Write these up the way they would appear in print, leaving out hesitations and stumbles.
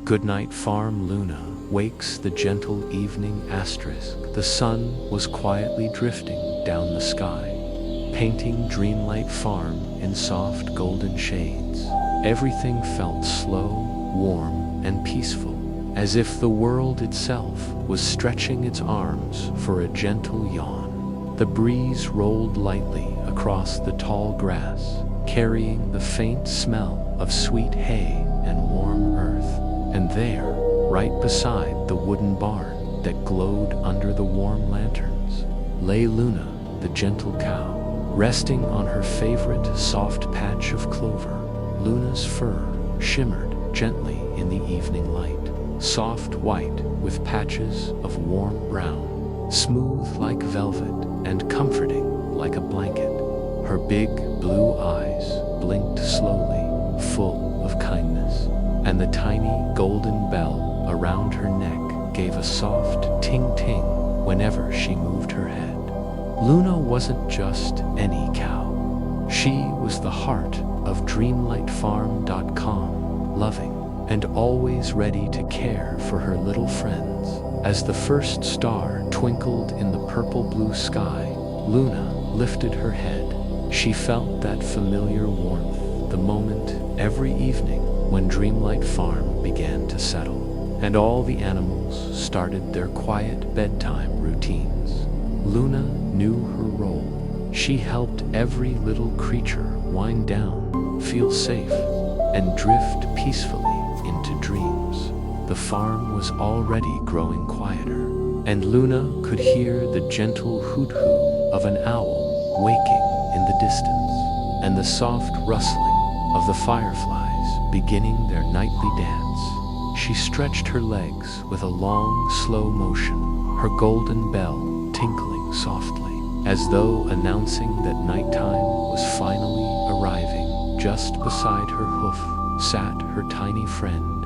Goodnight Farm. Luna wakes the gentle evening asterisk. The sun was quietly drifting down the sky, painting Dreamlight Farm in soft golden shades. Everything felt slow, warm, and peaceful, as if the world itself was stretching its arms for a gentle yawn. The breeze rolled lightly across the tall grass, carrying the faint smell of sweet hay and warm earth. And there, right beside the wooden barn that glowed under the warm lanterns, lay Luna, the gentle cow, resting on her favorite soft patch of clover. Luna's fur shimmered gently in the evening light, soft white with patches of warm brown, smooth like velvet and comforting like a blanket. Her big blue eyes blinked slowly, full of kindness, and the tiny golden bell around her neck gave a soft ting-ting whenever she moved her head. Luna wasn't just any cow. She was the heart of DreamlightFarm.com, loving and always ready to care for her little friends. As the first star twinkled in the purple-blue sky, Luna lifted her head. She felt that familiar warmth, the moment every evening when Dreamlight Farm began to settle, and all the animals started their quiet bedtime routines. Luna knew her role. She helped every little creature wind down, feel safe, and drift peacefully into dreams. The farm was already growing quieter, and Luna could hear the gentle hoot-hoot of an owl waking in the distance, and the soft rustling of the fireflies beginning their nightly dance. She stretched her legs with a long, slow motion, her golden bell tinkling softly, as though announcing that nighttime was finally arriving. Just beside her hoof sat her tiny friend,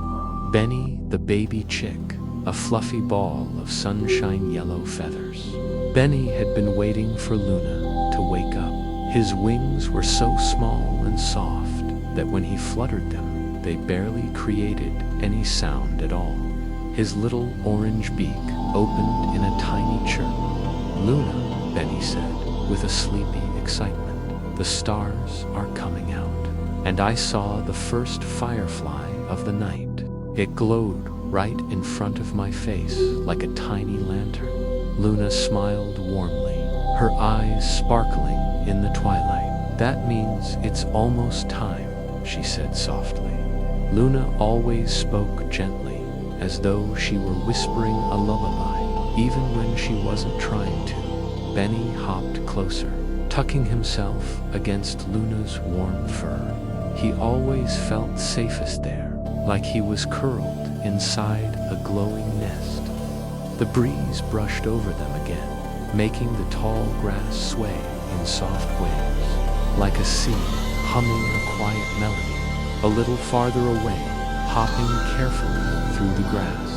Benny the baby chick, a fluffy ball of sunshine yellow feathers. Benny had been waiting for Luna to wake up. His wings were so small and soft that when he fluttered them, they barely created any sound at all. His little orange beak opened in a tiny chirp. "Luna," Benny said, with a sleepy excitement, "the stars are coming out, and I saw the first firefly of the night. It glowed right in front of my face like a tiny lantern." Luna smiled warmly, her eyes sparkling in the twilight. "That means it's almost time," she said softly. Luna always spoke gently, as though she were whispering a lullaby, even when she wasn't trying to. Benny hopped closer, tucking himself against Luna's warm fur. He always felt safest there, like he was curled inside a glowing nest. The breeze brushed over them again, making the tall grass sway in soft waves, like a sea humming a quiet melody. A little farther away, hopping carefully through the grass,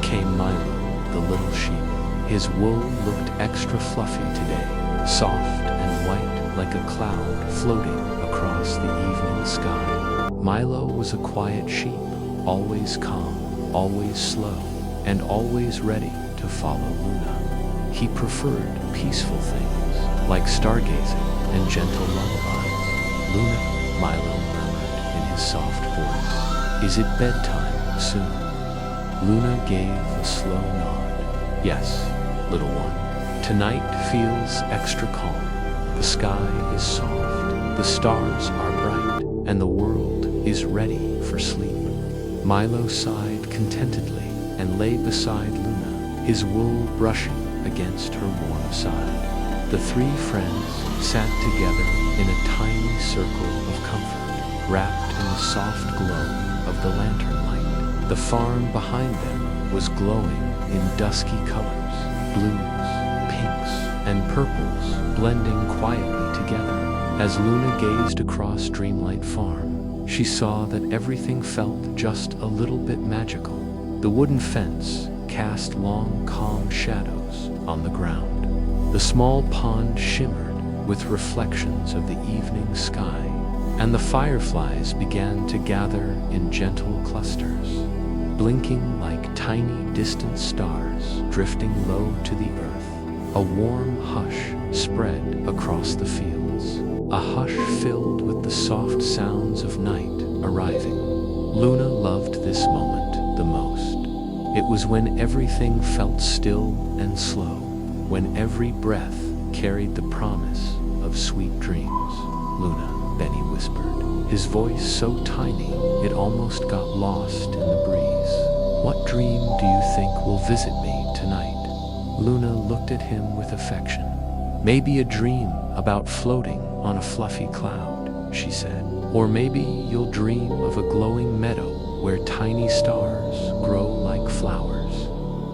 came Milo the Little Sheep. His wool looked extra fluffy today, soft and white like a cloud floating across the evening sky. Milo was a quiet sheep, always calm, always slow, and always ready to follow Luna. He preferred peaceful things, like stargazing and gentle lullabies. "Luna," Milo murmured in his soft voice, "is it bedtime soon?" Luna gave a slow nod. "Yes, little one. Tonight feels extra calm. The sky is soft, the stars are bright, and the world is ready for sleep." Milo sighed contentedly and lay beside Luna, his wool brushing against her warm side. The three friends sat together in a tiny circle of comfort, wrapped in the soft glow of the lantern light. The farm behind them was glowing in dusky colors, blues, pinks, and purples blending quietly together. As Luna gazed across Dreamlight Farm, she saw that everything felt just a little bit magical. The wooden fence cast long, calm shadows on the ground. The small pond shimmered with reflections of the evening sky, and the fireflies began to gather in gentle clusters. blinking like tiny distant stars drifting low to the earth. A warm hush spread across the fields, a hush filled with the soft sounds of night arriving. Luna loved this moment the most. It was when everything felt still and slow, when every breath carried the promise of sweet dreams. "Luna," Benny whispered, his voice so tiny it almost got lost in the breeze. "What dream do you think will visit me tonight?" Luna looked at him with affection. "Maybe a dream about floating on a fluffy cloud," she said. "Or maybe you'll dream of a glowing meadow where tiny stars grow like flowers."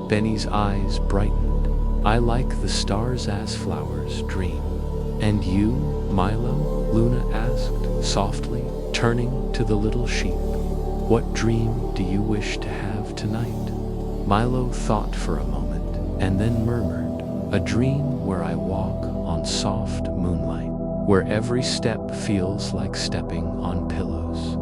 Benny's eyes brightened. "I like the stars as flowers dream." "And you, Milo?" Luna asked softly, turning to the little sheep. "What dream do you wish to have tonight?" Milo thought for a moment and then murmured, "A dream where I walk on soft moonlight, where every step feels like stepping on pillows."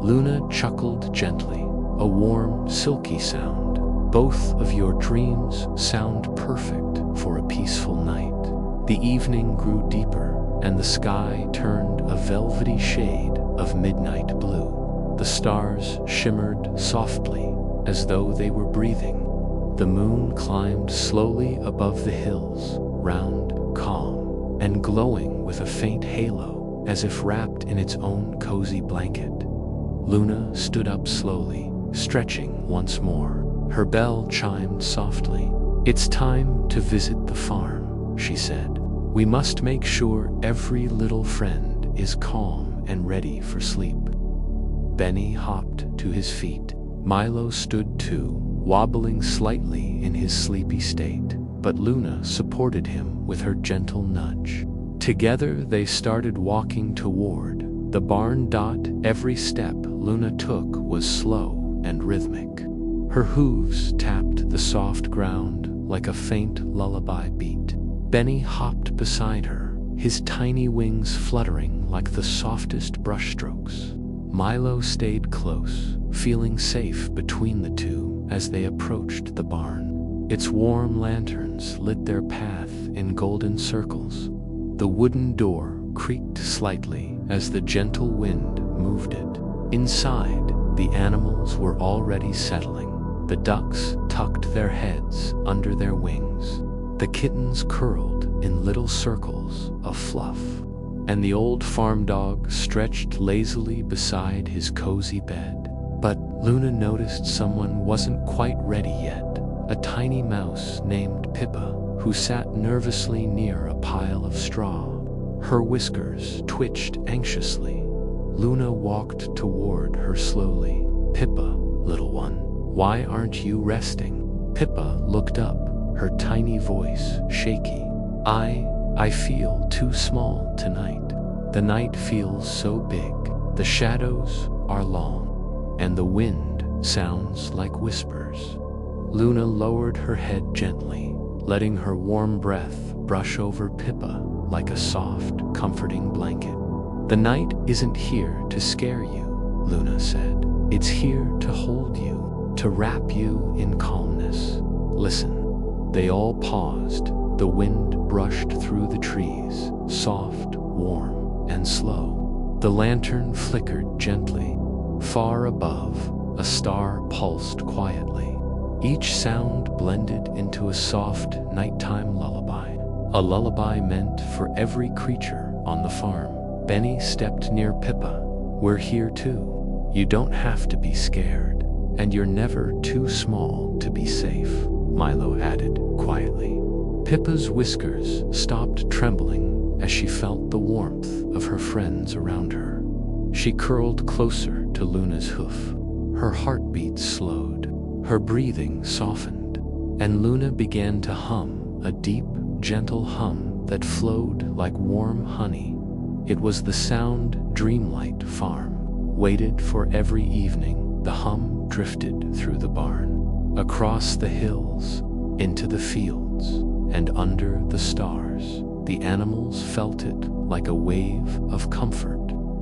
Luna chuckled gently, a warm, silky sound. "Both of your dreams sound perfect for a peaceful night." The evening grew deeper, and the sky turned a velvety shade of midnight blue. The stars shimmered softly, as though they were breathing. The moon climbed slowly above the hills, round, calm, and glowing with a faint halo, as if wrapped in its own cozy blanket. Luna stood up slowly, stretching once more. Her bell chimed softly. "It's time to visit the farm," she said. "We must make sure every little friend is calm and ready for sleep." Benny hopped to his feet. Milo stood too, wobbling slightly in his sleepy state, but Luna supported him with her gentle nudge. Together they started walking toward the barn. Every step Luna took was slow and rhythmic. Her hooves tapped the soft ground like a faint lullaby beat. Benny hopped beside her, his tiny wings fluttering like the softest brushstrokes. Milo stayed close, feeling safe between the two as they approached the barn. Its warm lanterns lit their path in golden circles. The wooden door creaked slightly as the gentle wind moved it. Inside, the animals were already settling. The ducks tucked their heads under their wings. The kittens curled in little circles of fluff, and the old farm dog stretched lazily beside his cozy bed. But Luna noticed someone wasn't quite ready yet. A tiny mouse named Pippa, who sat nervously near a pile of straw. Her whiskers twitched anxiously. Luna walked toward her slowly. "Pippa, little one, why aren't you resting?" Pippa looked up, her tiny voice shaky. I feel too small tonight. The night feels so big. The shadows are long, and the wind sounds like whispers." Luna lowered her head gently, letting her warm breath brush over Pippa like a soft, comforting blanket. "The night isn't here to scare you," Luna said. "It's here to hold you, to wrap you in calmness. Listen." They all paused. The wind brushed through the trees, soft, warm, and slow. The lantern flickered gently. Far above, a star pulsed quietly. Each sound blended into a soft nighttime lullaby. A lullaby meant for every creature on the farm. Benny stepped near Pippa. "We're here too. You don't have to be scared. And you're never too small to be safe," Milo added quietly. Pippa's whiskers stopped trembling as she felt the warmth of her friends around her. She curled closer to Luna's hoof. Her heartbeat slowed, her breathing softened, and Luna began to hum, a deep, gentle hum that flowed like warm honey. It was the sound Dreamlight Farm waited for every evening. The hum drifted through the barn, across the hills, into the fields, and under the stars. The animals felt it like a wave of comfort.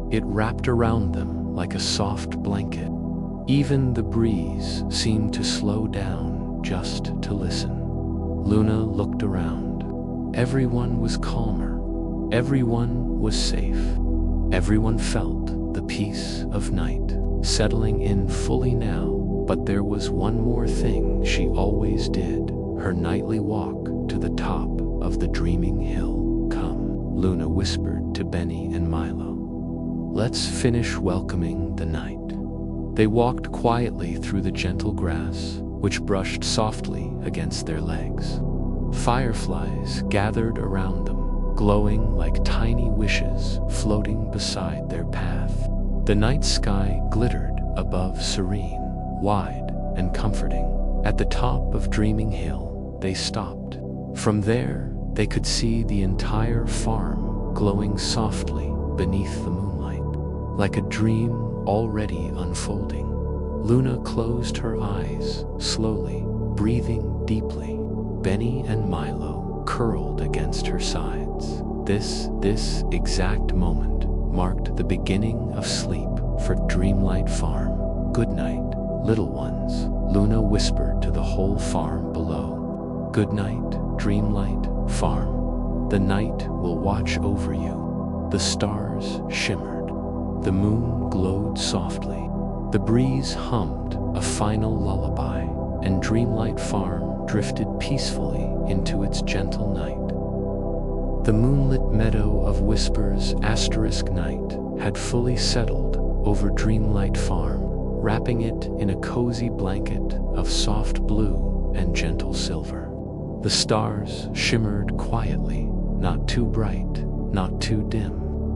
It wrapped around them like a soft blanket. Even the breeze seemed to slow down just to listen. Luna looked around. Everyone was calmer. Everyone was safe. Everyone felt the peace of night settling in fully now. But there was one more thing she always did, her nightly walk to the top of the dreaming hill. "Come," Luna whispered to Benny and Milo. "Let's finish welcoming the night." They walked quietly through the gentle grass, which brushed softly against their legs. Fireflies gathered around them, glowing like tiny wishes floating beside their path. The night sky glittered above, serene, wide, and comforting. At the top of Dreaming Hill, they stopped. From there, they could see the entire farm glowing softly beneath the moonlight, like a dream already unfolding. Luna closed her eyes slowly, breathing deeply. Benny and Milo curled against her sides. This exact moment marked the beginning of sleep for Dreamlight Farm. "Good night, little ones," Luna whispered to the whole farm below. "Good night, Dreamlight Farm. The night will watch over you." The stars shimmered. The moon glowed softly. The breeze hummed a final lullaby, and Dreamlight Farm drifted peacefully into its gentle night. The moonlit meadow of whispers night had fully settled over Dreamlight Farm, wrapping it in a cozy blanket of soft blue and gentle silver. The stars shimmered quietly, not too bright, not too dim,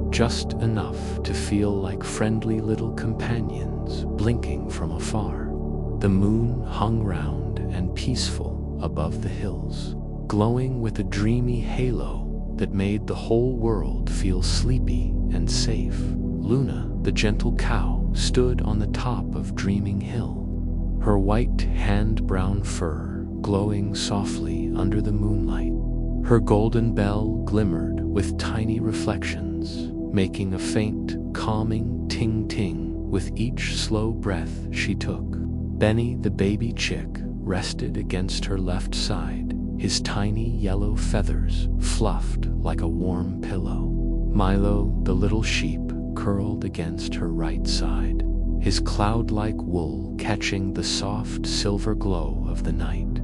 just enough to feel like friendly little companions blinking from afar. The moon hung round and peaceful above the hills, glowing with a dreamy halo that made the whole world feel sleepy and safe. Luna, the gentle cow, stood on the top of Dreaming Hill, her white hand-brown fur glowing softly under the moonlight. Her golden bell glimmered with tiny reflections, making a faint, calming ting-ting with each slow breath she took. Benny, the baby chick, rested against her left side, his tiny yellow feathers fluffed like a warm pillow. Milo, the little sheep, curled against her right side, his cloud-like wool catching the soft silver glow of the night.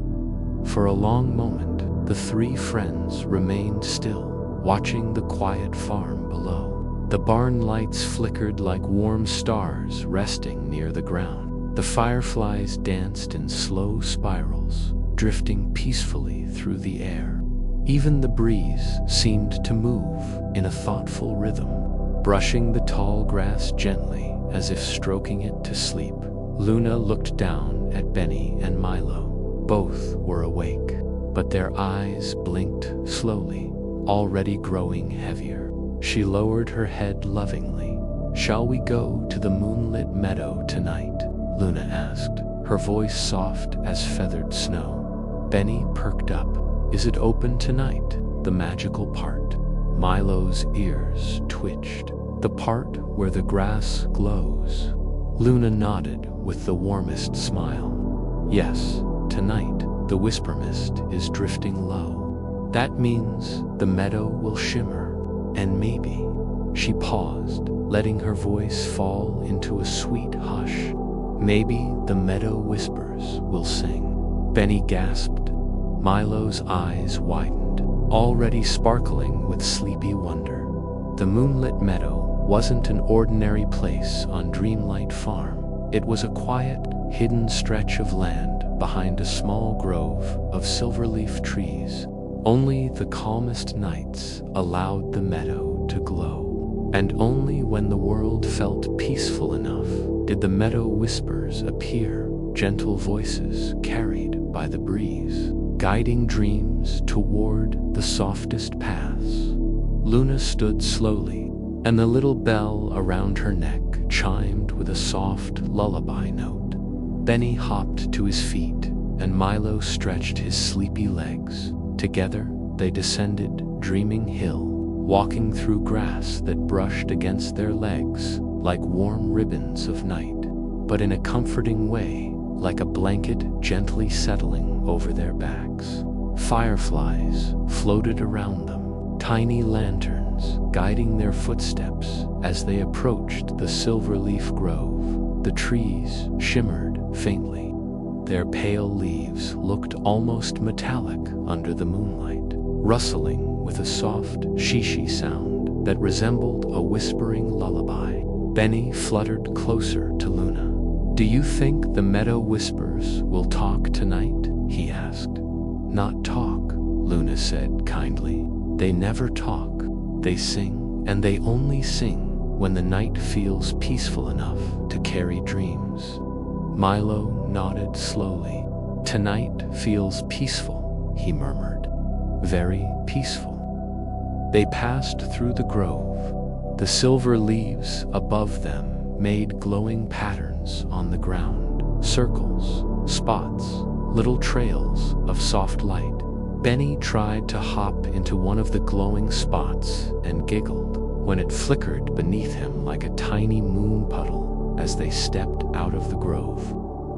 For a long moment, the three friends remained still, watching the quiet farm below. The barn lights flickered like warm stars resting near the ground. The fireflies danced in slow spirals, drifting peacefully through the air. Even the breeze seemed to move in a thoughtful rhythm, brushing the tall grass gently as if stroking it to sleep. Luna looked down at Benny and Milo. Both were awake, but their eyes blinked slowly, already growing heavier. She lowered her head lovingly. "Shall we go to the Moonlit Meadow tonight?" Luna asked, her voice soft as feathered snow. Benny perked up. "Is it open tonight? The magical part?" Milo's ears twitched. "The part where the grass glows." Luna nodded with the warmest smile. "Yes, tonight the whisper mist is drifting low. That means the meadow will shimmer, and maybe—" She paused, letting her voice fall into a sweet hush. "Maybe the meadow whispers will sing." Benny gasped. Milo's eyes widened, already sparkling with sleepy wonder. The Moonlit Meadow wasn't an ordinary place on Dreamlight Farm. It was a quiet, hidden stretch of land behind a small grove of silverleaf trees. Only the calmest nights allowed the meadow to glow, and only when the world felt peaceful enough did the meadow whispers appear, gentle voices carried by the breeze, guiding dreams toward the softest paths. Luna stood slowly, and the little bell around her neck chimed with a soft lullaby note. Benny hopped to his feet, and Milo stretched his sleepy legs. Together, they descended Dreaming Hill, walking through grass that brushed against their legs like warm ribbons of night. but in a comforting way, like a blanket gently settling over their backs. Fireflies floated around them, tiny lanterns guiding their footsteps as they approached the silverleaf grove. The trees shimmered faintly. Their pale leaves looked almost metallic under the moonlight, rustling with a soft shishi sound that resembled a whispering lullaby. Benny fluttered closer to Luna. "Do you think the meadow whispers will talk tonight?" he asked. "Not talk," Luna said kindly. "They never talk. They sing, and they only sing when the night feels peaceful enough to carry dreams." Milo nodded slowly. "Tonight feels peaceful," he murmured. "Very peaceful." They passed through the grove. The silver leaves above them made glowing patterns on the ground. Circles, spots, little trails of soft light. Benny tried to hop into one of the glowing spots and giggled when it flickered beneath him like a tiny moon puddle as they stepped out of the grove.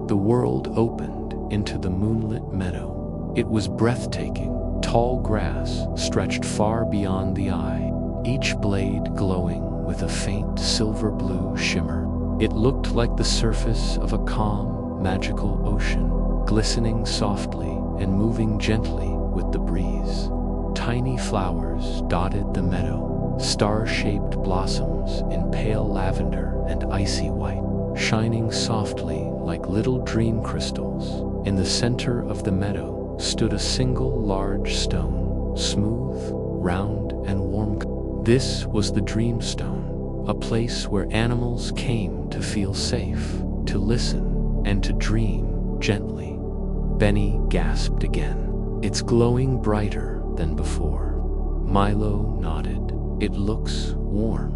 The world opened into the moonlit meadow. It was breathtaking. Tall grass stretched far beyond the eye, each blade glowing with a faint silver blue shimmer. It looked like the surface of a calm, magical ocean, glistening softly and moving gently with the breeze. Tiny flowers dotted the meadow, star-shaped blossoms in pale lavender and icy white, shining softly like little dream crystals. In the center of the meadow stood a single large stone, smooth, round, and warm. This was the Dream Stone, a place where animals came to feel safe, to listen, and to dream gently. Benny gasped again. "It's glowing brighter than before." Milo nodded. "It looks warm,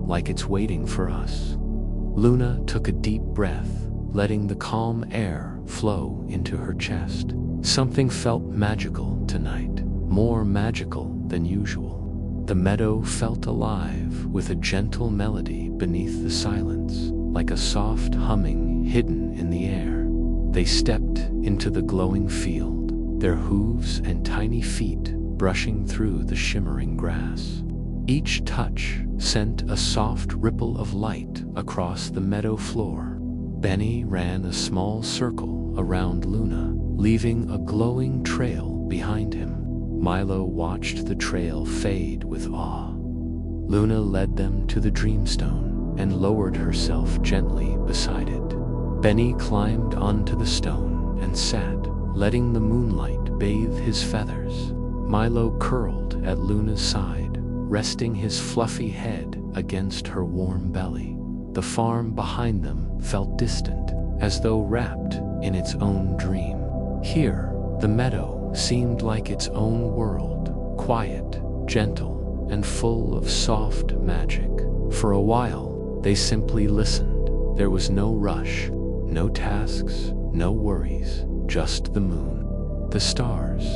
like it's waiting for us." Luna took a deep breath, letting the calm air flow into her chest. Something felt magical tonight, more magical than usual. The meadow felt alive with a gentle melody beneath the silence, like a soft humming hidden in the air. They stepped into the glowing field, their hooves and tiny feet brushing through the shimmering grass. Each touch sent a soft ripple of light across the meadow floor. Benny ran a small circle around Luna, leaving a glowing trail behind him. Milo watched the trail fade with awe. Luna led them to the Dreamstone and lowered herself gently beside it. Benny climbed onto the stone and sat, letting the moonlight bathe his feathers. Milo curled at Luna's side, resting his fluffy head against her warm belly. The farm behind them felt distant, as though wrapped in its own dream. Here, the meadow seemed like its own world, quiet, gentle, and full of soft magic. For a while, they simply listened. There was no rush, no tasks, no worries, just the moon, the stars,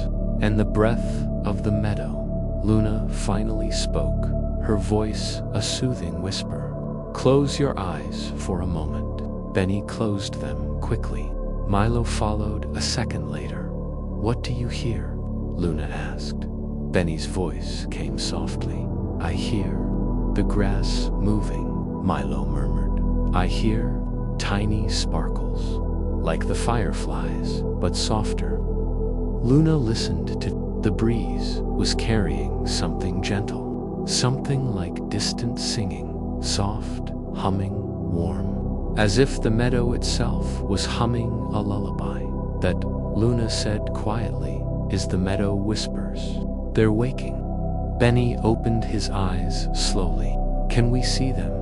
and the breath of the meadow. Luna finally spoke, her voice a soothing whisper. "Close your eyes for a moment." Benny closed them quickly. Milo followed a second later. "What do you hear?" Luna asked. Benny's voice came softly. "I hear the grass moving," Milo murmured. "I hear tiny sparkles, like the fireflies, but softer." Luna listened to the breeze was carrying something gentle, something like distant singing, soft, humming, warm, as if the meadow itself was humming a lullaby. "That," Luna said quietly, "is the meadow whispers. They're waking." Benny opened his eyes slowly. "Can we see them?"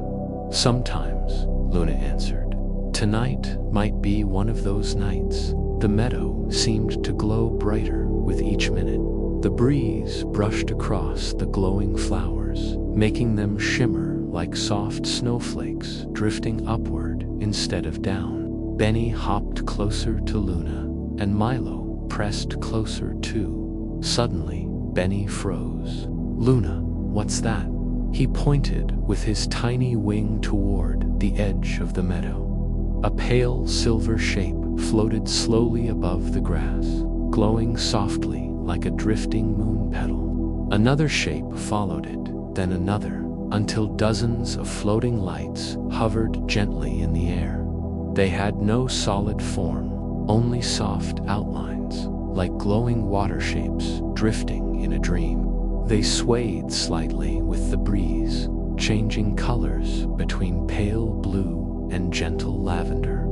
"Sometimes," Luna answered. "Tonight might be one of those nights." The meadow seemed to glow brighter with each minute. The breeze brushed across the glowing flowers, making them shimmer like soft snowflakes drifting upward instead of down. Benny hopped closer to Luna, and Milo pressed closer too. Suddenly, Benny froze. "Luna, what's that?" He pointed with his tiny wing toward the edge of the meadow. A pale silver shape floated slowly above the grass, glowing softly like a drifting moon petal. Another shape followed it, then another, until dozens of floating lights hovered gently in the air. They had no solid form, only soft outlines, like glowing water shapes drifting in a dream. They swayed slightly with the breeze, changing colors between pale blue and gentle lavender.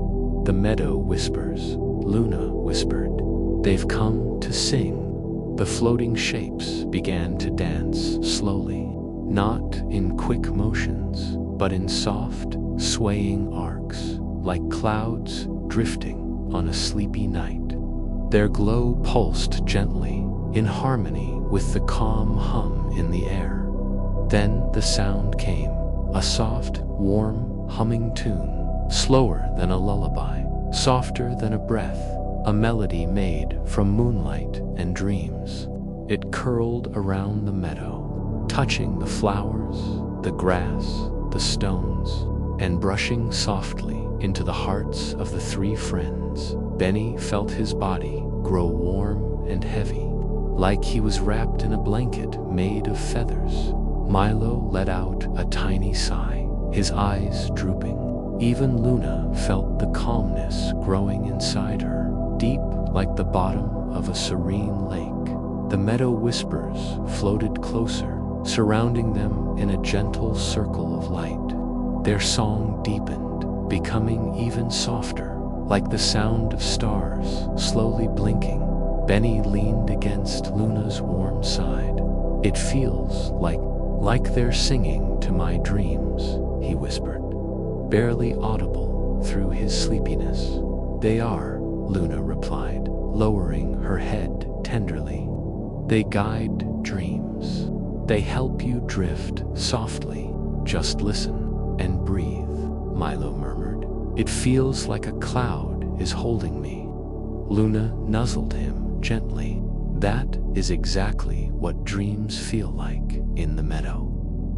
The meadow whispers, Luna whispered. They've come to sing. The floating shapes began to dance slowly, not in quick motions, but in soft, swaying arcs, like clouds drifting on a sleepy night. Their glow pulsed gently, in harmony with the calm hum in the air. Then the sound came, a soft, warm, humming tune, slower than a lullaby, softer than a breath, a melody made from moonlight and dreams. It curled around the meadow, touching the flowers, the grass, the stones, and brushing softly into the hearts of the three friends. Benny felt his body grow warm and heavy, like he was wrapped in a blanket made of feathers. Milo let out a tiny sigh, his eyes drooping. Even Luna felt the calmness growing inside her, deep like the bottom of a serene lake. The meadow whispers floated closer, surrounding them in a gentle circle of light. Their song deepened, becoming even softer, like the sound of stars slowly blinking. Benny leaned against Luna's warm side. It feels like they're singing to my dreams, he whispered, barely audible through his sleepiness. They are, Luna replied, lowering her head tenderly. They guide dreams. They help you drift softly. Just listen and breathe, Milo murmured. It feels like a cloud is holding me. Luna nuzzled him gently. That is exactly what dreams feel like in the meadow.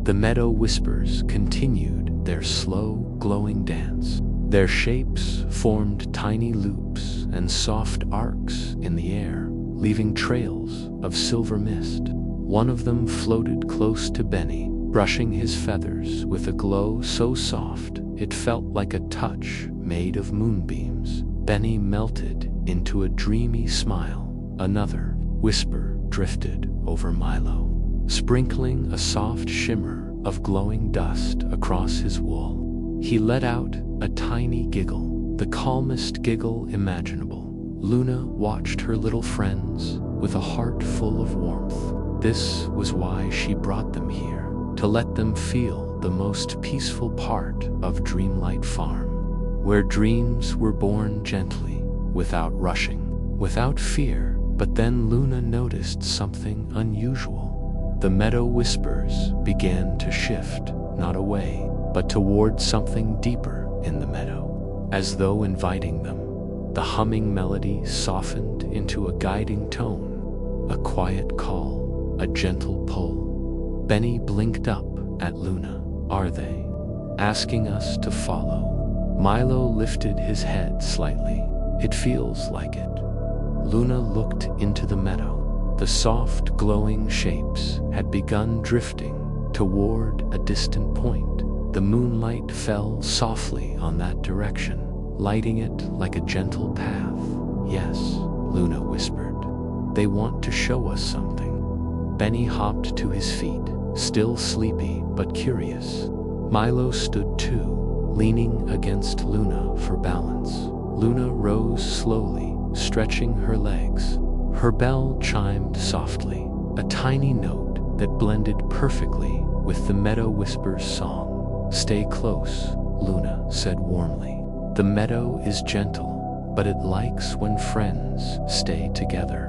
The meadow whispers continued their slow, glowing dance. Their shapes formed tiny loops and soft arcs in the air, leaving trails of silver mist. One of them floated close to Benny, brushing his feathers with a glow so soft it felt like a touch made of moonbeams. Benny melted into a dreamy smile. Another whisper drifted over Milo, sprinkling a soft shimmer of glowing dust across his wool. He let out a tiny giggle, the calmest giggle imaginable. Luna watched her little friends with a heart full of warmth. This was why she brought them here, to let them feel the most peaceful part of Dreamlight Farm, where dreams were born gently, without rushing, without fear. But then Luna noticed something unusual. The meadow whispers began to shift, not away, but toward something deeper in the meadow, as though inviting them. The humming melody softened into a guiding tone, a quiet call, a gentle pull. Benny blinked up at Luna. Are they asking us to follow? Milo lifted his head slightly. It feels like it. Luna looked into the meadow. The soft, glowing shapes had begun drifting toward a distant point. The moonlight fell softly on that direction, lighting it like a gentle path. Yes, Luna whispered. They want to show us something. Benny hopped to his feet, still sleepy but curious. Milo stood too, leaning against Luna for balance. Luna rose slowly, stretching her legs. Her bell chimed softly, a tiny note that blended perfectly with the meadow whisper's song. Stay close, Luna said warmly. The meadow is gentle, but it likes when friends stay together.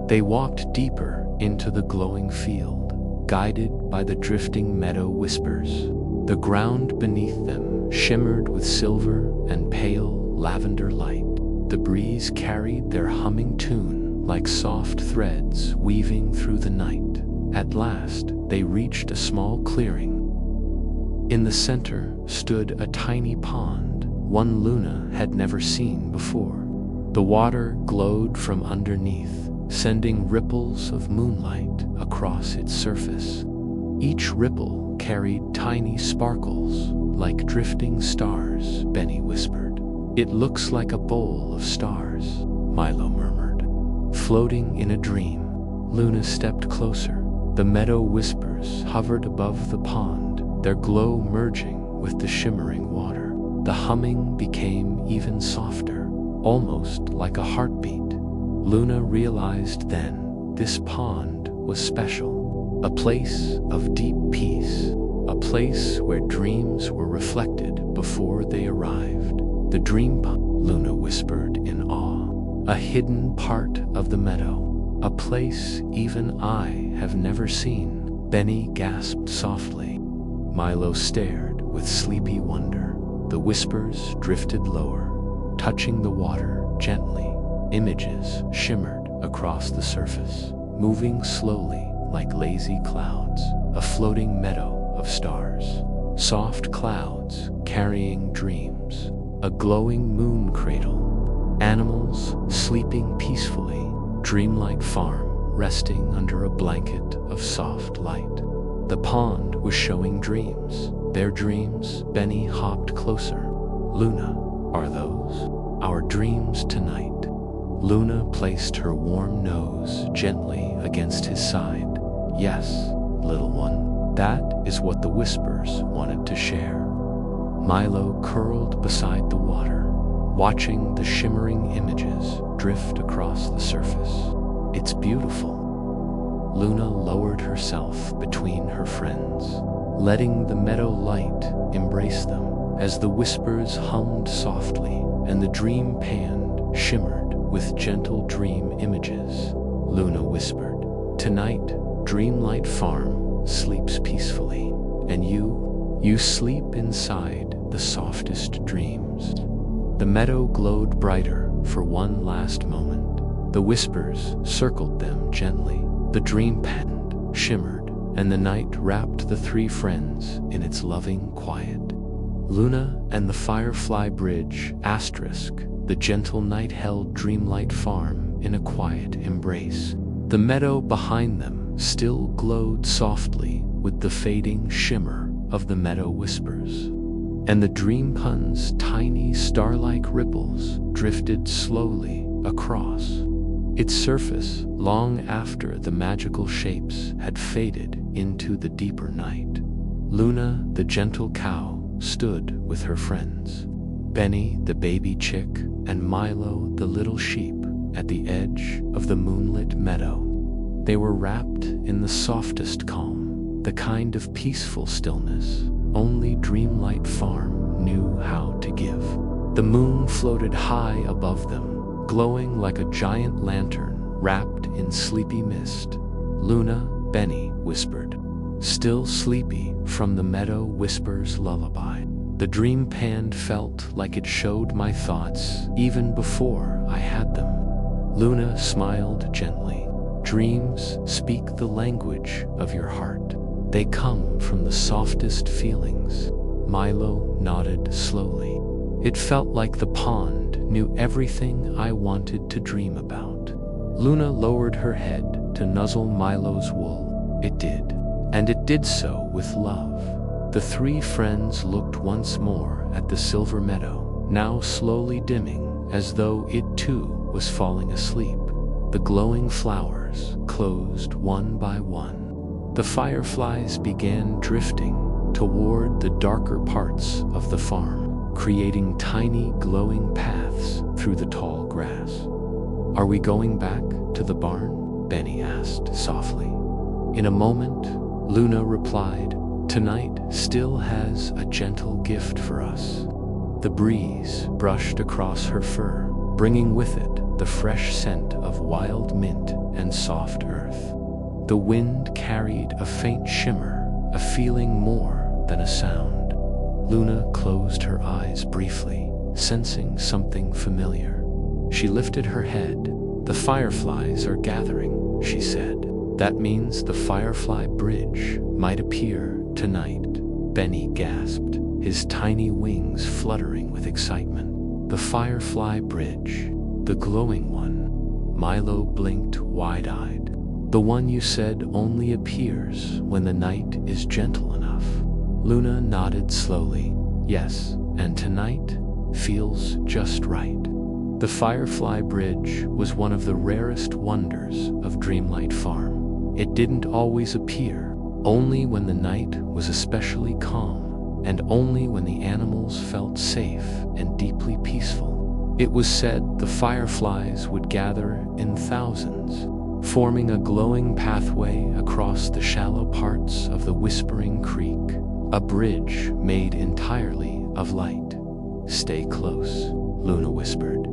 They walked deeper into the glowing field, guided by the drifting meadow whispers. The ground beneath them shimmered with silver and pale lavender light. The breeze carried their humming tune like soft threads weaving through the night. At last, they reached a small clearing. In the center stood a tiny pond, one Luna had never seen before. The water glowed from underneath, sending ripples of moonlight across its surface. Each ripple carried tiny sparkles, like drifting stars, Benny whispered. It looks like a bowl of stars, Milo murmured. Floating in a dream. Luna stepped closer. The meadow whispers hovered above the pond, their glow merging with the shimmering water. The humming became even softer, almost like a heartbeat. Luna realized then this pond was special, a place of deep peace, a place where dreams were reflected before they arrived. The dream pond, Luna whispered in awe, a hidden part of the meadow, a place even I have never seen. Benny gasped softly. Milo stared with sleepy wonder. The whispers drifted lower, touching the water gently. Images shimmered across the surface, moving slowly like lazy clouds, a floating meadow of stars. Soft clouds carrying dreams, a glowing moon cradle, animals sleeping peacefully, Dreamlight Farm resting under a blanket of soft light. The pond was showing dreams, their dreams. Benny hopped closer. Luna, are those our dreams tonight? Luna placed her warm nose gently against his side. Yes, little one, that is what the whispers wanted to share. Milo curled beside the water, watching the shimmering images drift across the surface. It's beautiful. Luna lowered herself between her friends, letting the meadow light embrace them as the whispers hummed softly and the dream pan shimmered with gentle dream images. Luna whispered, "Tonight, Dreamlight Farm sleeps peacefully, and you sleep inside the softest dreams." The meadow glowed brighter for one last moment. The whispers circled them gently. The dream pan shimmered, and the night wrapped the three friends in its loving quiet. Luna and the Firefly Bridge, the gentle night held Dreamlight Farm in a quiet embrace. The meadow behind them still glowed softly with the fading shimmer of the meadow whispers, and the dream pun's tiny star-like ripples drifted slowly across its surface long after the magical shapes had faded into the deeper night. Luna, the gentle cow, stood with her friends, Benny, the baby chick, and Milo, the little sheep, at the edge of the moonlit meadow. They were wrapped in the softest calm, the kind of peaceful stillness only Dreamlight Farm knew how to give. The moon floated high above them, glowing like a giant lantern wrapped in sleepy mist. "Luna," Benny whispered, still sleepy from the meadow whisper's lullaby. The dream pan felt like it showed my thoughts even before I had them. Luna smiled gently. "Dreams speak the language of your heart. They come from the softest feelings." Milo nodded slowly. It felt like the pond knew everything I wanted to dream about. Luna lowered her head to nuzzle Milo's wool. It did, and it did so with love. The three friends looked once more at the silver meadow, now slowly dimming as though it too was falling asleep. The glowing flowers closed one by one. The fireflies began drifting toward the darker parts of the farm, creating tiny glowing paths through the tall grass. "Are we going back to the barn?" Benny asked softly. In a moment, Luna replied, "Tonight still has a gentle gift for us." The breeze brushed across her fur, bringing with it the fresh scent of wild mint and soft earth. The wind carried a faint shimmer, a feeling more than a sound. Luna closed her eyes briefly, sensing something familiar. She lifted her head. "The fireflies are gathering," she said. "That means the Firefly Bridge might appear tonight." Benny gasped. his tiny wings fluttering with excitement. The Firefly Bridge, the glowing one. Milo blinked wide-eyed. The one you said only appears when the night is gentle enough. Luna nodded slowly. Yes, and tonight feels just right. The Firefly Bridge was one of the rarest wonders of Dreamlight Farm. It didn't always appear, only when the night was especially calm, and only when the animals felt safe and deeply peaceful. It was said the fireflies would gather in thousands, forming a glowing pathway across the shallow parts of the Whispering Creek, a bridge made entirely of light. "Stay close," Luna whispered.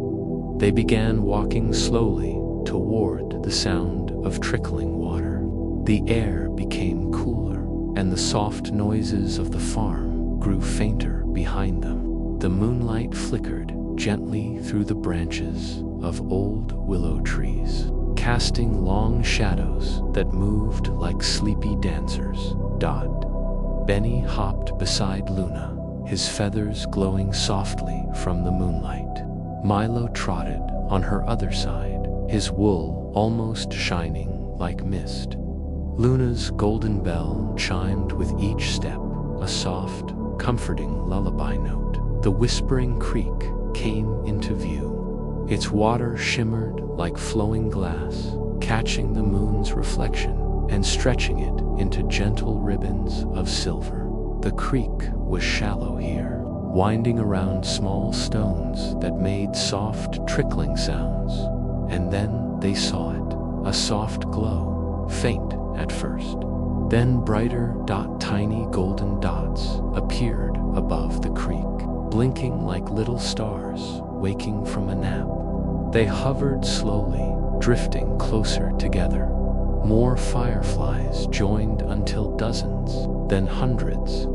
They began walking slowly toward the sound of trickling water. The air became cooler, and the soft noises of the farm grew fainter behind them. The moonlight flickered gently through the branches of old willow trees, casting long shadows that moved like sleepy dancers. Benny hopped beside Luna, his feathers glowing softly from the moonlight. Milo trotted on her other side, his wool almost shining like mist. Luna's golden bell chimed with each step, a soft, comforting lullaby note. The Whispering Creek came into view. Its water shimmered like flowing glass, catching the moon's reflection and stretching it into gentle ribbons of silver. The creek was shallow here, winding around small stones that made soft trickling sounds. And then they saw it, a soft glow, faint at first. Then brighter, tiny golden dots appeared above the creek, blinking like little stars waking from a nap. They hovered slowly, drifting closer together. More fireflies joined until dozens, then hundreds.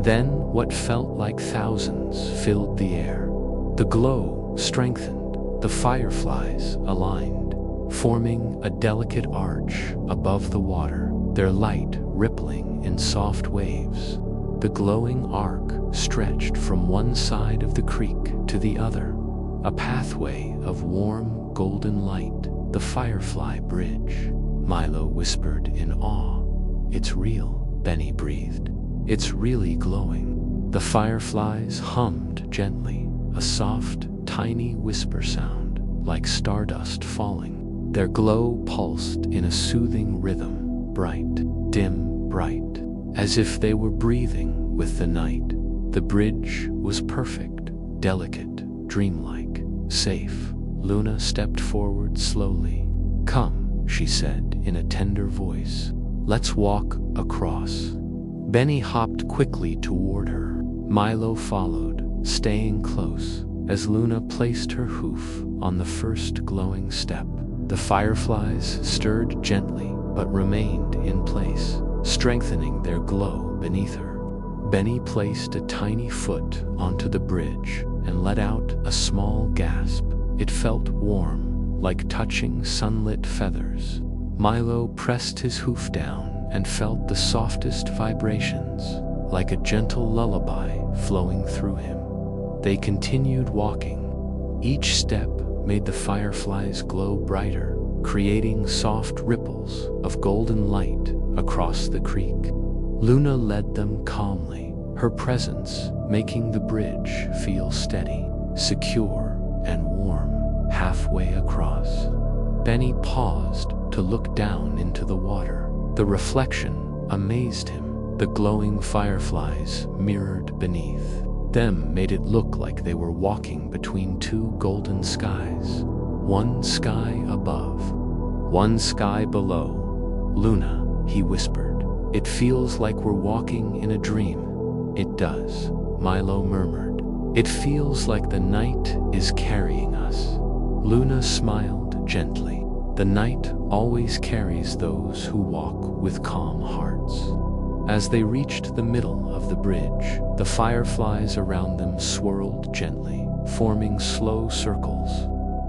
Then what felt like thousands filled the air. The glow strengthened, the fireflies aligned, forming a delicate arch above the water, their light rippling in soft waves. The glowing arc stretched from one side of the creek to the other, a pathway of warm golden light, the Firefly Bridge. Milo whispered in awe. "It's real," Benny breathed. "It's really glowing." The fireflies hummed gently, a soft, tiny whisper sound, like stardust falling. Their glow pulsed in a soothing rhythm, bright, dim, bright, as if they were breathing with the night. The bridge was perfect, delicate, dreamlike, safe. Luna stepped forward slowly. "Come," she said in a tender voice. "Let's walk across." Benny hopped quickly toward her. Milo followed, staying close, as Luna placed her hoof on the first glowing step. The fireflies stirred gently but remained in place, strengthening their glow beneath her. Benny placed a tiny foot onto the bridge and let out a small gasp. It felt warm, like touching sunlit feathers. Milo pressed his hoof down and felt the softest vibrations, like a gentle lullaby flowing through him. They continued walking. Each step made the fireflies glow brighter, creating soft ripples of golden light across the creek. Luna led them calmly, her presence making the bridge feel steady, secure, and warm. Halfway across, Benny paused to look down into the water. The reflection amazed him. The glowing fireflies mirrored beneath them made it look like they were walking between two golden skies. One sky above, one sky below. "Luna," he whispered, "it feels like we're walking in a dream." "It does," Milo murmured. "It feels like the night is carrying us." Luna smiled gently. The night always carries those who walk with calm hearts. As they reached the middle of the bridge, the fireflies around them swirled gently, forming slow circles.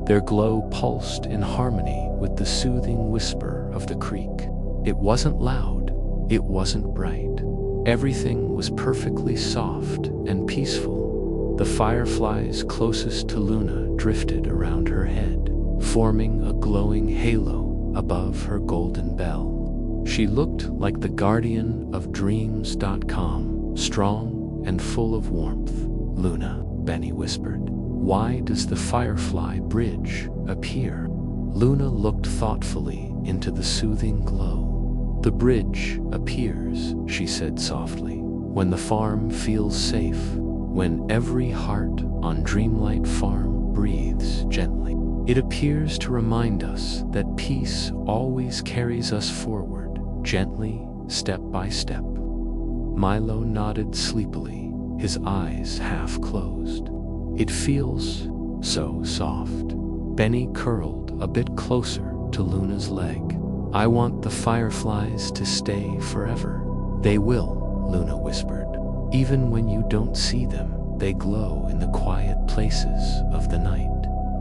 Their glow pulsed in harmony with the soothing whisper of the creek. It wasn't loud, it wasn't bright, Everything was perfectly soft and peaceful. The fireflies closest to Luna drifted around her head, forming a glowing halo above her golden bell. She looked like the guardian of dreams.com, strong and full of warmth. "Luna," Benny whispered, "why does the Firefly Bridge appear?" Luna looked thoughtfully into the soothing glow. "The bridge appears," she said softly, "when the farm feels safe, when every heart on Dreamlight Farm breathes gently. It appears to remind us that peace always carries us forward, gently, step by step." Milo nodded sleepily, his eyes half closed. "It feels so soft." Benny curled a bit closer to Luna's leg. "I want the fireflies to stay forever." "They will," Luna whispered. "Even when you don't see them, they glow in the quiet places of the night.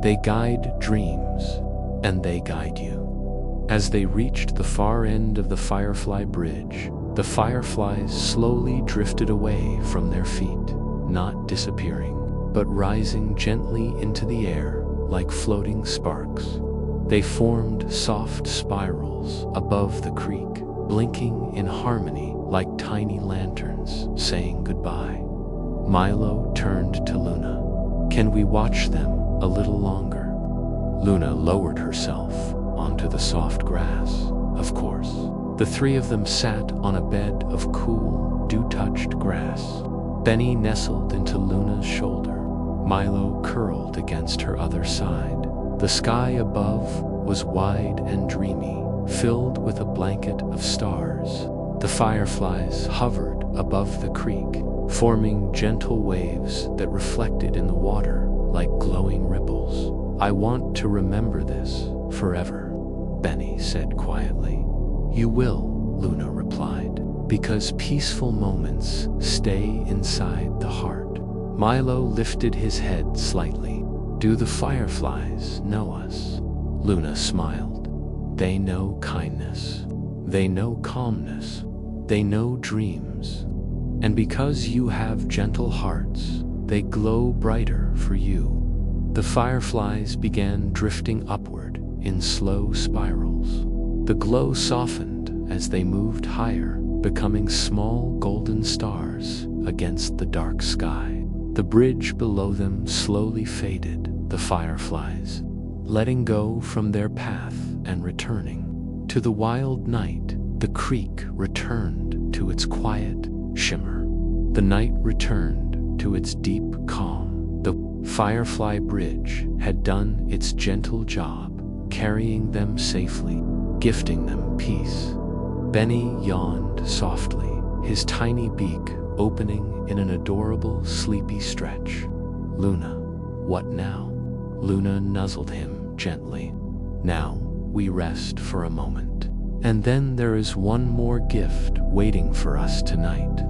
They guide dreams, and they guide you." As they reached the far end of the Firefly Bridge, the fireflies slowly drifted away from their feet, not disappearing, but rising gently into the air like floating sparks. They formed soft spirals above the creek, blinking in harmony like tiny lanterns saying goodbye. Milo turned to Luna. "Can we watch them a little longer?" Luna lowered herself onto the soft grass. "Of course." The three of them sat on a bed of cool, dew-touched grass. Benny nestled into Luna's shoulder. Milo curled against her other side. The sky above was wide and dreamy, filled with a blanket of stars. The fireflies hovered above the creek, forming gentle waves that reflected in the water like glowing ripples. "I want to remember this forever," Benny said quietly. "You will," Luna replied, "because peaceful moments stay inside the heart." Milo lifted his head slightly. "Do the fireflies know us?" Luna smiled. "They know kindness. They know calmness. They know dreams. And because you have gentle hearts, they glow brighter for you." The fireflies began drifting upward in slow spirals. The glow softened as they moved higher, becoming small golden stars against the dark sky. The bridge below them slowly faded, the fireflies letting go from their path and returning. To the wild night, the creek returned to its quiet shimmer. The night returned to its deep calm. The Firefly Bridge had done its gentle job, carrying them safely, gifting them peace. Benny yawned softly, his tiny beak opening in an adorable sleepy stretch. "Luna, what now?" Luna nuzzled him gently. "Now we rest for a moment. And then there is one more gift waiting for us tonight."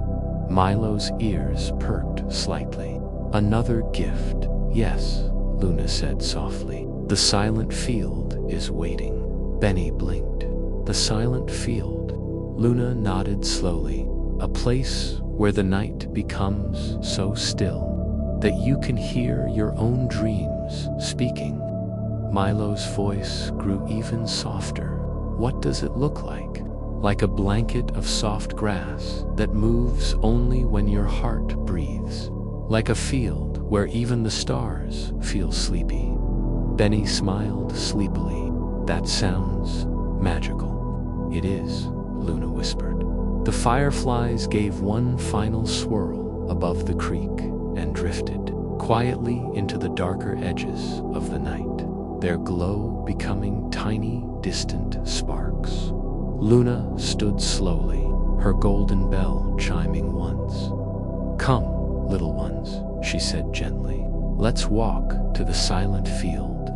Milo's ears perked slightly. "Another gift?" "Yes," Luna said softly. "The silent field is waiting." Benny blinked. "The silent field?" Luna nodded slowly. "A place where the night becomes so still that you can hear your own dreams speaking." Milo's voice grew even softer. "What does it look like?" "Like a blanket of soft grass that moves only when your heart breathes. Like a field where even the stars feel sleepy." Benny smiled sleepily. "That sounds magical." "It is," Luna whispered. The fireflies gave one final swirl above the creek and drifted quietly into the darker edges of the night, their glow becoming tiny, distant sparks. Luna stood slowly, her golden bell chiming once. "Come, little ones," she said gently. "Let's walk to the silent field."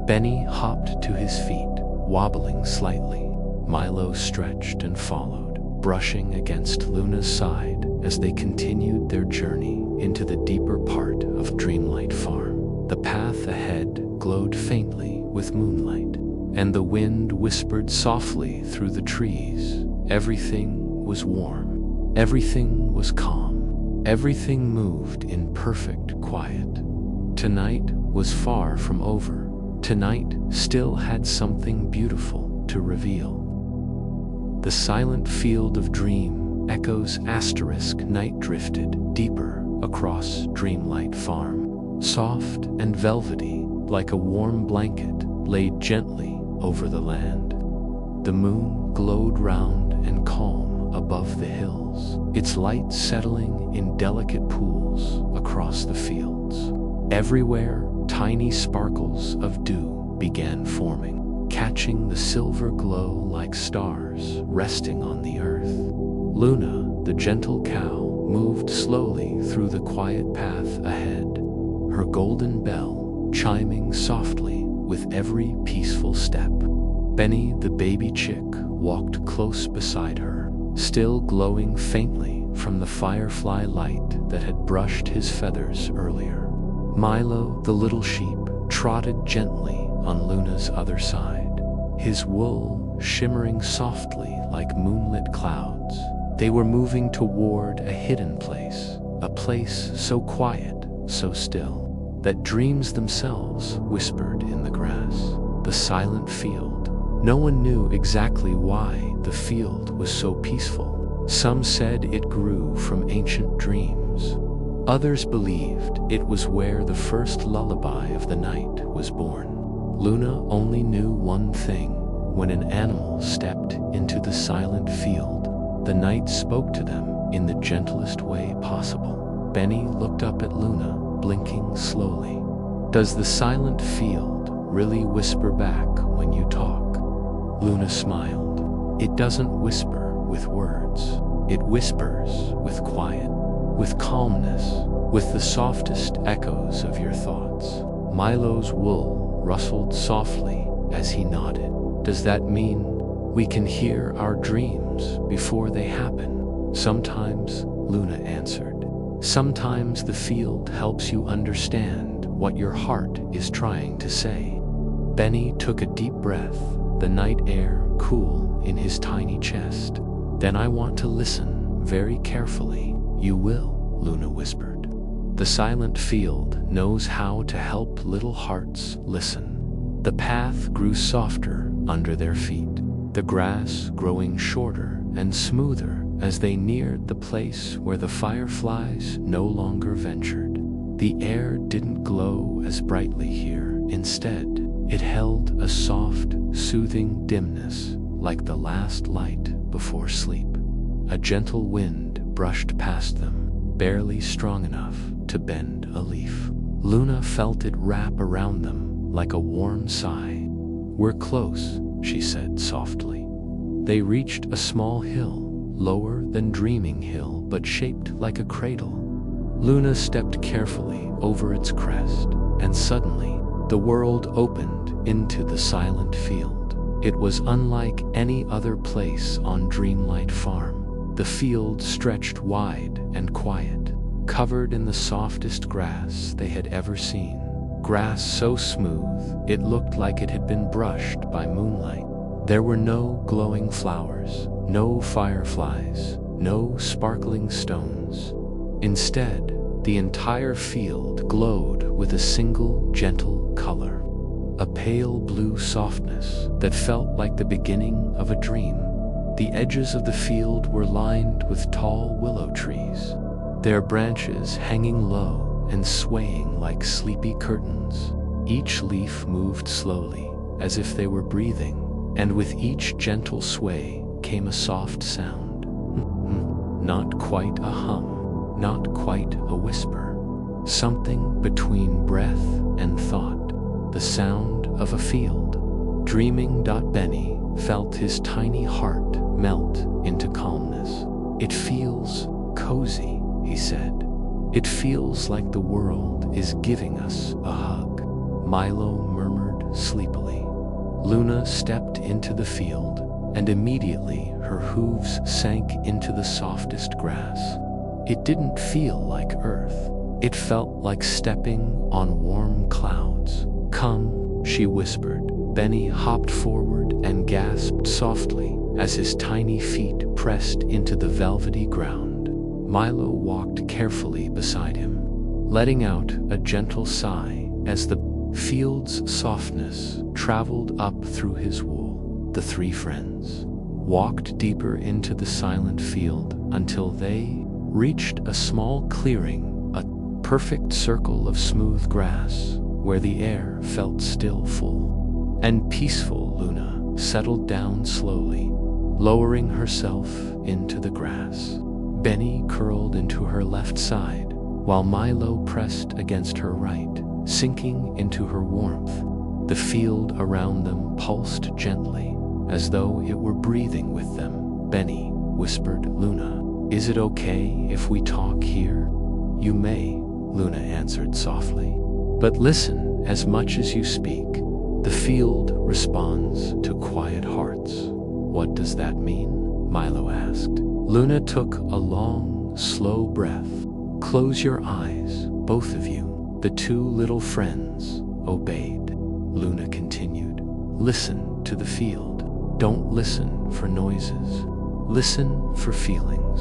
Benny hopped to his feet, wobbling slightly. Milo stretched and followed, brushing against Luna's side as they continued their journey into the deeper part of Dreamlight Farm. The path ahead glowed faintly with moonlight, and the wind whispered softly through the trees. Everything was warm, Everything was calm. Everything moved in perfect quiet. Tonight was far from over. Tonight still had something beautiful to reveal. The silent field of dream echoes asterisk night drifted deeper across Dreamlight Farm, soft and velvety like a warm blanket laid gently over the land. The moon glowed round and calm above the hills, its light settling in delicate pools across the fields. Everywhere, tiny sparkles of dew began forming, catching the silver glow like stars resting on the earth. Luna, the gentle cow, moved slowly through the quiet path ahead, her golden bell chiming softly with every peaceful step. Benny, the baby chick, walked close beside her, still glowing faintly from the firefly light that had brushed his feathers earlier. Milo, the little sheep, trotted gently on Luna's other side, his wool shimmering softly like moonlit clouds. They were moving toward a hidden place, a place so quiet, so still, that dreams themselves whispered in the grass. The silent field. No one knew exactly why the field was so peaceful. Some said it grew from ancient dreams. Others believed it was where the first lullaby of the night was born. Luna only knew one thing: when an animal stepped into the silent field, the night spoke to them in the gentlest way possible. Benny looked up at Luna, blinking slowly. "Does the silent field really whisper back when you talk?" Luna smiled. "It doesn't whisper with words. It whispers with quiet, with calmness, with the softest echoes of your thoughts." Milo's wool rustled softly as he nodded. "Does that mean we can hear our dreams before they happen?" "Sometimes," Luna answered. "Sometimes the field helps you understand what your heart is trying to say." Benny took a deep breath, the night air cool in his tiny chest. "Then I want to listen very carefully." "You will," Luna whispered. "The silent field knows how to help little hearts listen." The path grew softer under their feet, the grass growing shorter and smoother as they neared the place where the fireflies no longer ventured. The air didn't glow as brightly here. Instead, it held a soft, soothing dimness, like the last light before sleep. A gentle wind brushed past them, barely strong enough to bend a leaf. Luna felt it wrap around them like a warm sigh. "We're close," she said softly. They reached a small hill, lower than Dreaming Hill but shaped like a cradle. Luna stepped carefully over its crest, and suddenly, the world opened into the silent field. It was unlike any other place on Dreamlight Farm. The field stretched wide and quiet, covered in the softest grass they had ever seen. Grass so smooth, it looked like it had been brushed by moonlight. There were no glowing flowers, no fireflies, no sparkling stones. Instead, the entire field glowed with a single gentle color, a pale blue softness that felt like the beginning of a dream. The edges of the field were lined with tall willow trees, their branches hanging low and swaying like sleepy curtains. Each leaf moved slowly, as if they were breathing, and with each gentle sway came a soft sound. Not quite a hum, not quite a whisper. Something between breath and thought, the sound of a field. Dreaming. Benny felt his tiny heart melt into calmness. "It feels cozy," he said. "It feels like the world is giving us a hug." Milo murmured sleepily. Luna stepped into the field, and immediately her hooves sank into the softest grass. It didn't feel like earth. It felt like stepping on warm clouds. "Come," she whispered. Benny hopped forward and gasped softly as his tiny feet pressed into the velvety ground. Milo walked carefully beside him, letting out a gentle sigh as the field's softness traveled up through his wool. The three friends walked deeper into the silent field until they reached a small clearing, a perfect circle of smooth grass where the air felt still, full, and peaceful. Luna settled down slowly, lowering herself into the grass. Benny curled into her left side, while Milo pressed against her right, sinking into her warmth. The field around them pulsed gently, as though it were breathing with them. Benny whispered, "Luna, is it okay if we talk here?" "You may," Luna answered softly. "But listen as much as you speak. The field responds to quiet hearts." "What does that mean?" Milo asked. Luna took a long, slow breath. "Close your eyes, both of you." The two little friends obeyed. Luna continued, "Listen to the field. Don't listen for noises. Listen for feelings."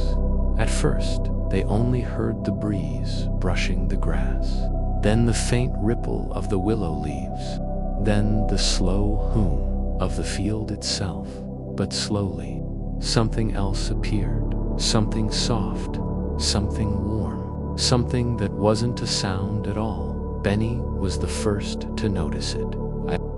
At first, they only heard the breeze brushing the grass, then the faint ripple of the willow leaves, then the slow hum of the field itself. But slowly, something else appeared, something soft, something warm, something that wasn't a sound at all. Benny was the first to notice it.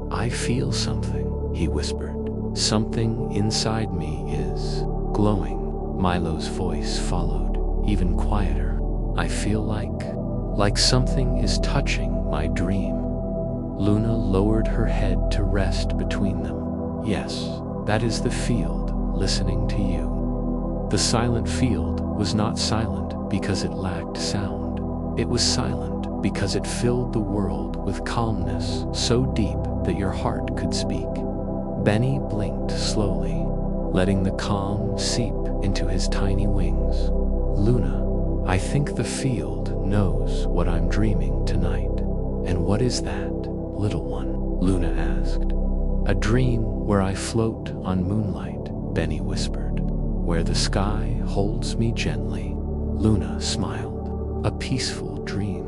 I feel something," he whispered. "Something inside me is glowing." Milo's voice followed, even quieter. "I feel like something is touching my dream." Luna lowered her head to rest between them. "Yes, that is the field listening to you." The silent field was not silent because it lacked sound. It was silent because it filled the world with calmness so deep that your heart could speak. Benny blinked slowly, letting the calm seep into his tiny wings. "Luna, I think the field knows what I'm dreaming tonight." "And what is that, little one?" Luna asked. "A dream where I float on moonlight," Benny whispered. "Where the sky holds me gently." Luna smiled. "A peaceful dream."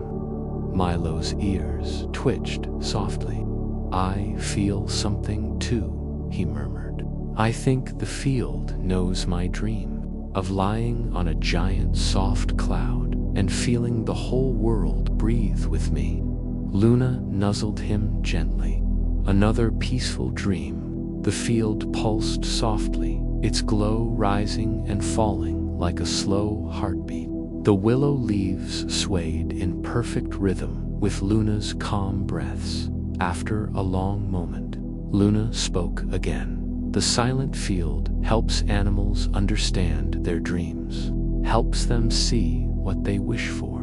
Milo's ears twitched softly. "I feel something too," he murmured. "I think the field knows my dream of lying on a giant soft cloud and feeling the whole world breathe with me." Luna nuzzled him gently. "Another peaceful dream." The field pulsed softly, its glow rising and falling like a slow heartbeat. The willow leaves swayed in perfect rhythm with Luna's calm breaths. After a long moment, Luna spoke again. "The silent field helps animals understand their dreams, helps them see what they wish for.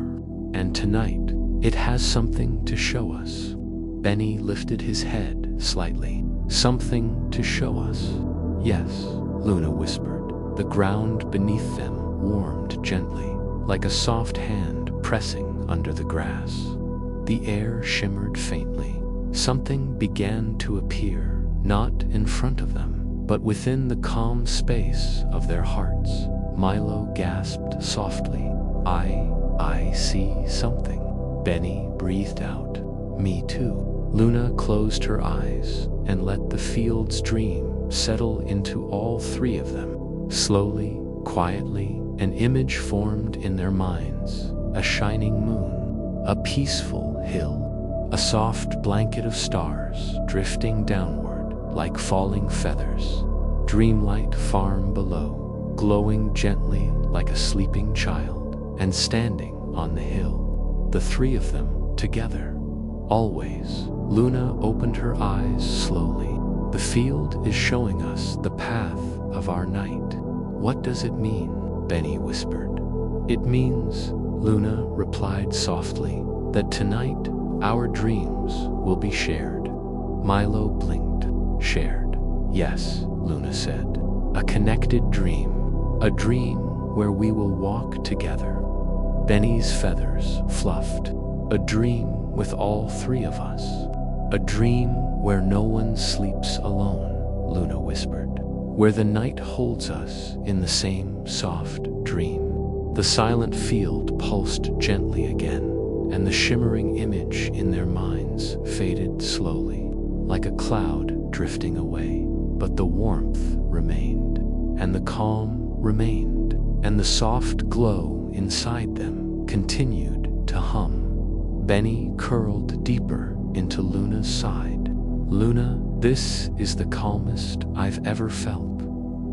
And tonight, it has something to show us." Benny lifted his head slightly. "Something to show us?" "Yes," Luna whispered. The ground beneath them warmed gently, like a soft hand pressing under the grass. The air shimmered faintly. Something began to appear, not in front of them, but within the calm space of their hearts. Milo gasped softly. I see something." Benny breathed out. "Me too." Luna closed her eyes and let the field's dream settle into all three of them. Slowly, quietly, an image formed in their minds. A shining moon, a peaceful hill, a soft blanket of stars drifting downward like falling feathers. Dreamlight Farm below, glowing gently like a sleeping child, and standing on the hill. The three of them together. Always. Luna opened her eyes slowly. "The field is showing us the path of our night." "What does it mean?" Benny whispered. "It means," Luna replied softly, "that tonight our dreams will be shared." Milo blinked. "Shared?" "Yes," Luna said. "A connected dream. A dream where we will walk together." Benny's feathers fluffed. "A dream with all three of us. A dream where no one sleeps alone," Luna whispered. "Where the night holds us in the same soft dream." The silent field pulsed gently again, and the shimmering image in their minds faded slowly, like a cloud drifting away. But the warmth remained, and the calm remained, and the soft glow inside them continued to hum. Benny curled deeper into Luna's side. "Luna, this is the calmest I've ever felt."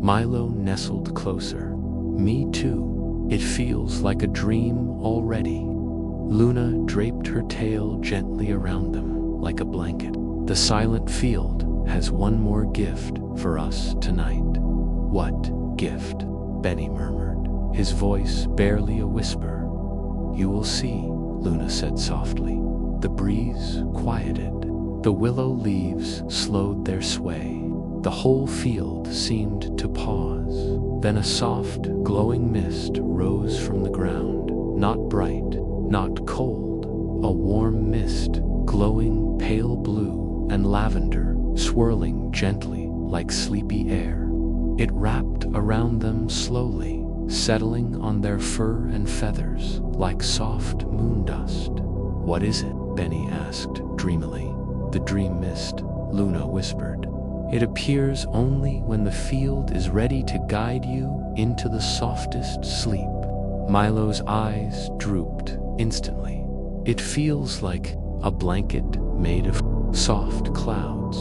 Milo nestled closer. "Me too. It feels like a dream already." Luna draped her tail gently around them like a blanket. "The silent field has one more gift for us tonight." "What gift?" Benny murmured, his voice barely a whisper. "You will see," Luna said softly. The breeze quieted. The willow leaves slowed their sway. The whole field seemed to pause. Then a soft, glowing mist rose from the ground, not bright, not cold, a warm mist, glowing pale blue and lavender, swirling gently like sleepy air. It wrapped around them slowly, settling on their fur and feathers like soft moon dust. "What is it?" Benny asked dreamily. "The dream mist," Luna whispered. "It appears only when the field is ready to guide you into the softest sleep." Milo's eyes drooped instantly. "It feels like a blanket made of soft clouds."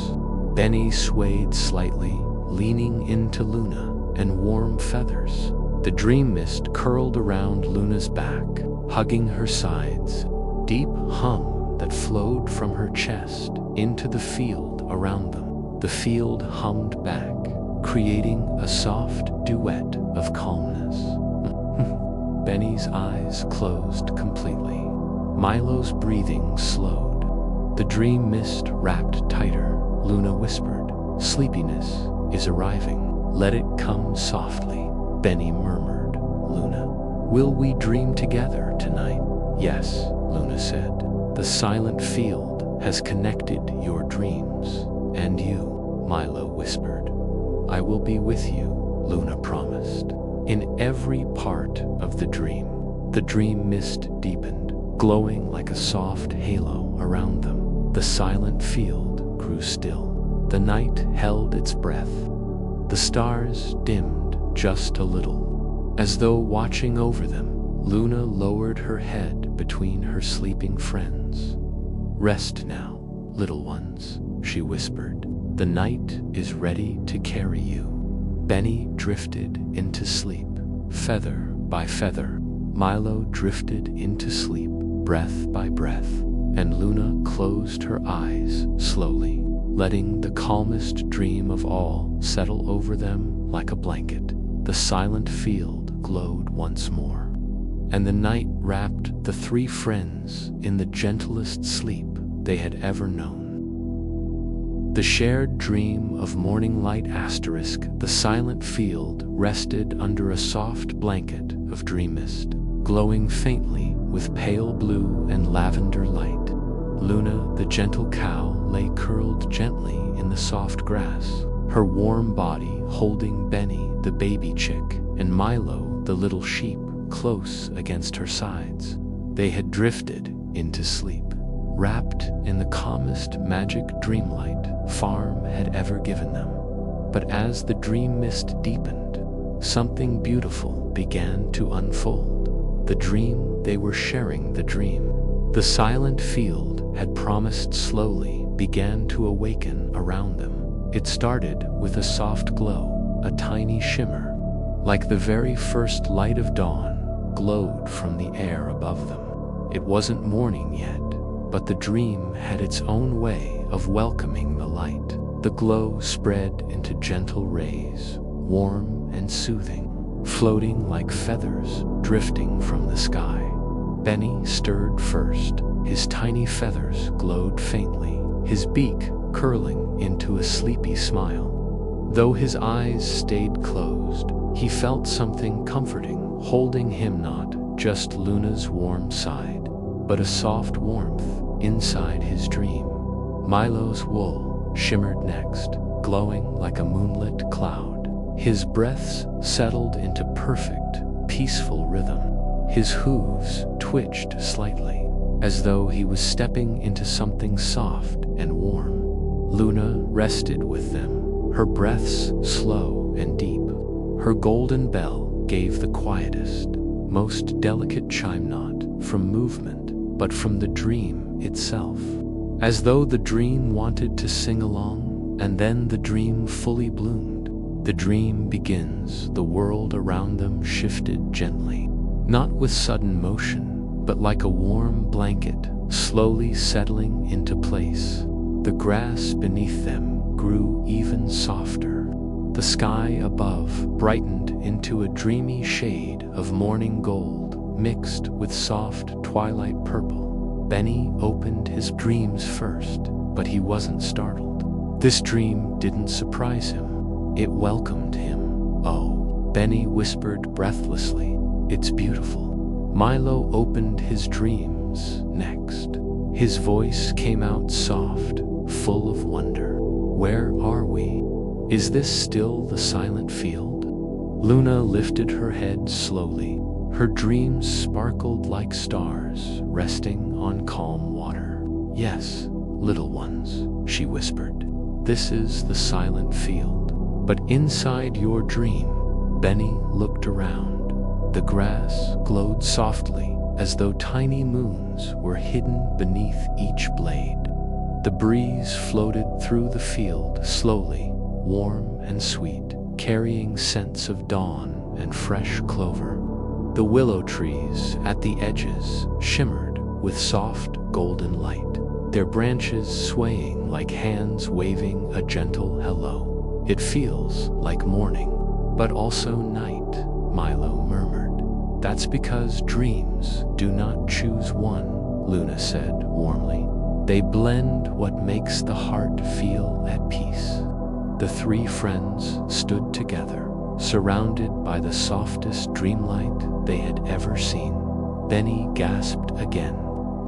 Benny swayed slightly, leaning into Luna and warm feathers. The dream mist curled around Luna's back, hugging her sides. Deep hum that flowed from her chest into the field around them. The field hummed back, creating a soft duet of calmness. Benny's eyes closed completely. Milo's breathing slowed. The dream mist wrapped tighter. Luna whispered, "Sleepiness is arriving. Let it come softly." Benny murmured, "Luna, will we dream together tonight?" "Yes," Luna said. "The silent field has connected your dreams, and you," Milo whispered. "I will be with you," Luna promised. In every part of the dream mist deepened, glowing like a soft halo around them. The silent field grew still. The night held its breath. The stars dimmed just a little. As though watching over them, Luna lowered her head between her sleeping friends. "Rest now, little ones," she whispered. "The night is ready to carry you." Benny drifted into sleep. Feather by feather, Milo drifted into sleep, breath by breath, and Luna closed her eyes slowly, letting the calmest dream of all settle over them like a blanket. The silent field glowed once more, and the night wrapped the three friends in the gentlest sleep they had ever known. The shared dream of morning light asterisk, the silent field rested under a soft blanket of dream mist, glowing faintly with pale blue and lavender light. Luna, the gentle cow, lay curled gently in the soft grass, her warm body holding Benny, the baby chick, and Milo, the little sheep, close against her sides. They had drifted into sleep, wrapped in the calmest magic Dreamlight Farm had ever given them. But as the dream mist deepened, something beautiful began to unfold. The dream they were sharing, the dream the silent field had promised slowly began to awaken around them. It started with a soft glow, a tiny shimmer, like the very first light of dawn, glowed from the air above them. It wasn't morning yet, but the dream had its own way of welcoming the light. The glow spread into gentle rays, warm and soothing, floating like feathers drifting from the sky. Benny stirred first. His tiny feathers glowed faintly, his beak curling into a sleepy smile. Though his eyes stayed closed, he felt something comforting holding him, not just Luna's warm side, but a soft warmth inside his dream. Milo's wool shimmered next, glowing like a moonlit cloud. His breaths settled into perfect, peaceful rhythm. His hooves twitched slightly, as though he was stepping into something soft and warm. Luna rested with them, her breaths slow and deep. Her golden bell gave the quietest, most delicate chime, not from movement, but from the dream itself. As though the dream wanted to sing along, and then the dream fully bloomed. The dream begins, the world around them shifted gently, not with sudden motion, but like a warm blanket, slowly settling into place. The grass beneath them grew even softer. The sky above brightened into a dreamy shade of morning gold, mixed with soft twilight purple. Benny opened his dreams first, but he wasn't startled. This dream didn't surprise him. It welcomed him. "Oh," Benny whispered breathlessly, "it's beautiful." Milo opened his dreams next. His voice came out soft, full of wonder. "Where are we? Is this still the silent field?" Luna lifted her head slowly. Her dreams sparkled like stars, resting on calm water. "Yes, little ones," she whispered. "This is the silent field. But inside your dream," Benny looked around. The grass glowed softly, as though tiny moons were hidden beneath each blade. The breeze floated through the field slowly, warm and sweet, carrying scents of dawn and fresh clover. The willow trees at the edges shimmered with soft golden light, their branches swaying like hands waving a gentle hello. "It feels like morning, but also night," Milo murmured. "That's because dreams do not choose one," Luna said warmly. "They blend what makes the heart feel at peace." The three friends stood together, surrounded by the softest dreamlight they had ever seen. Benny gasped again.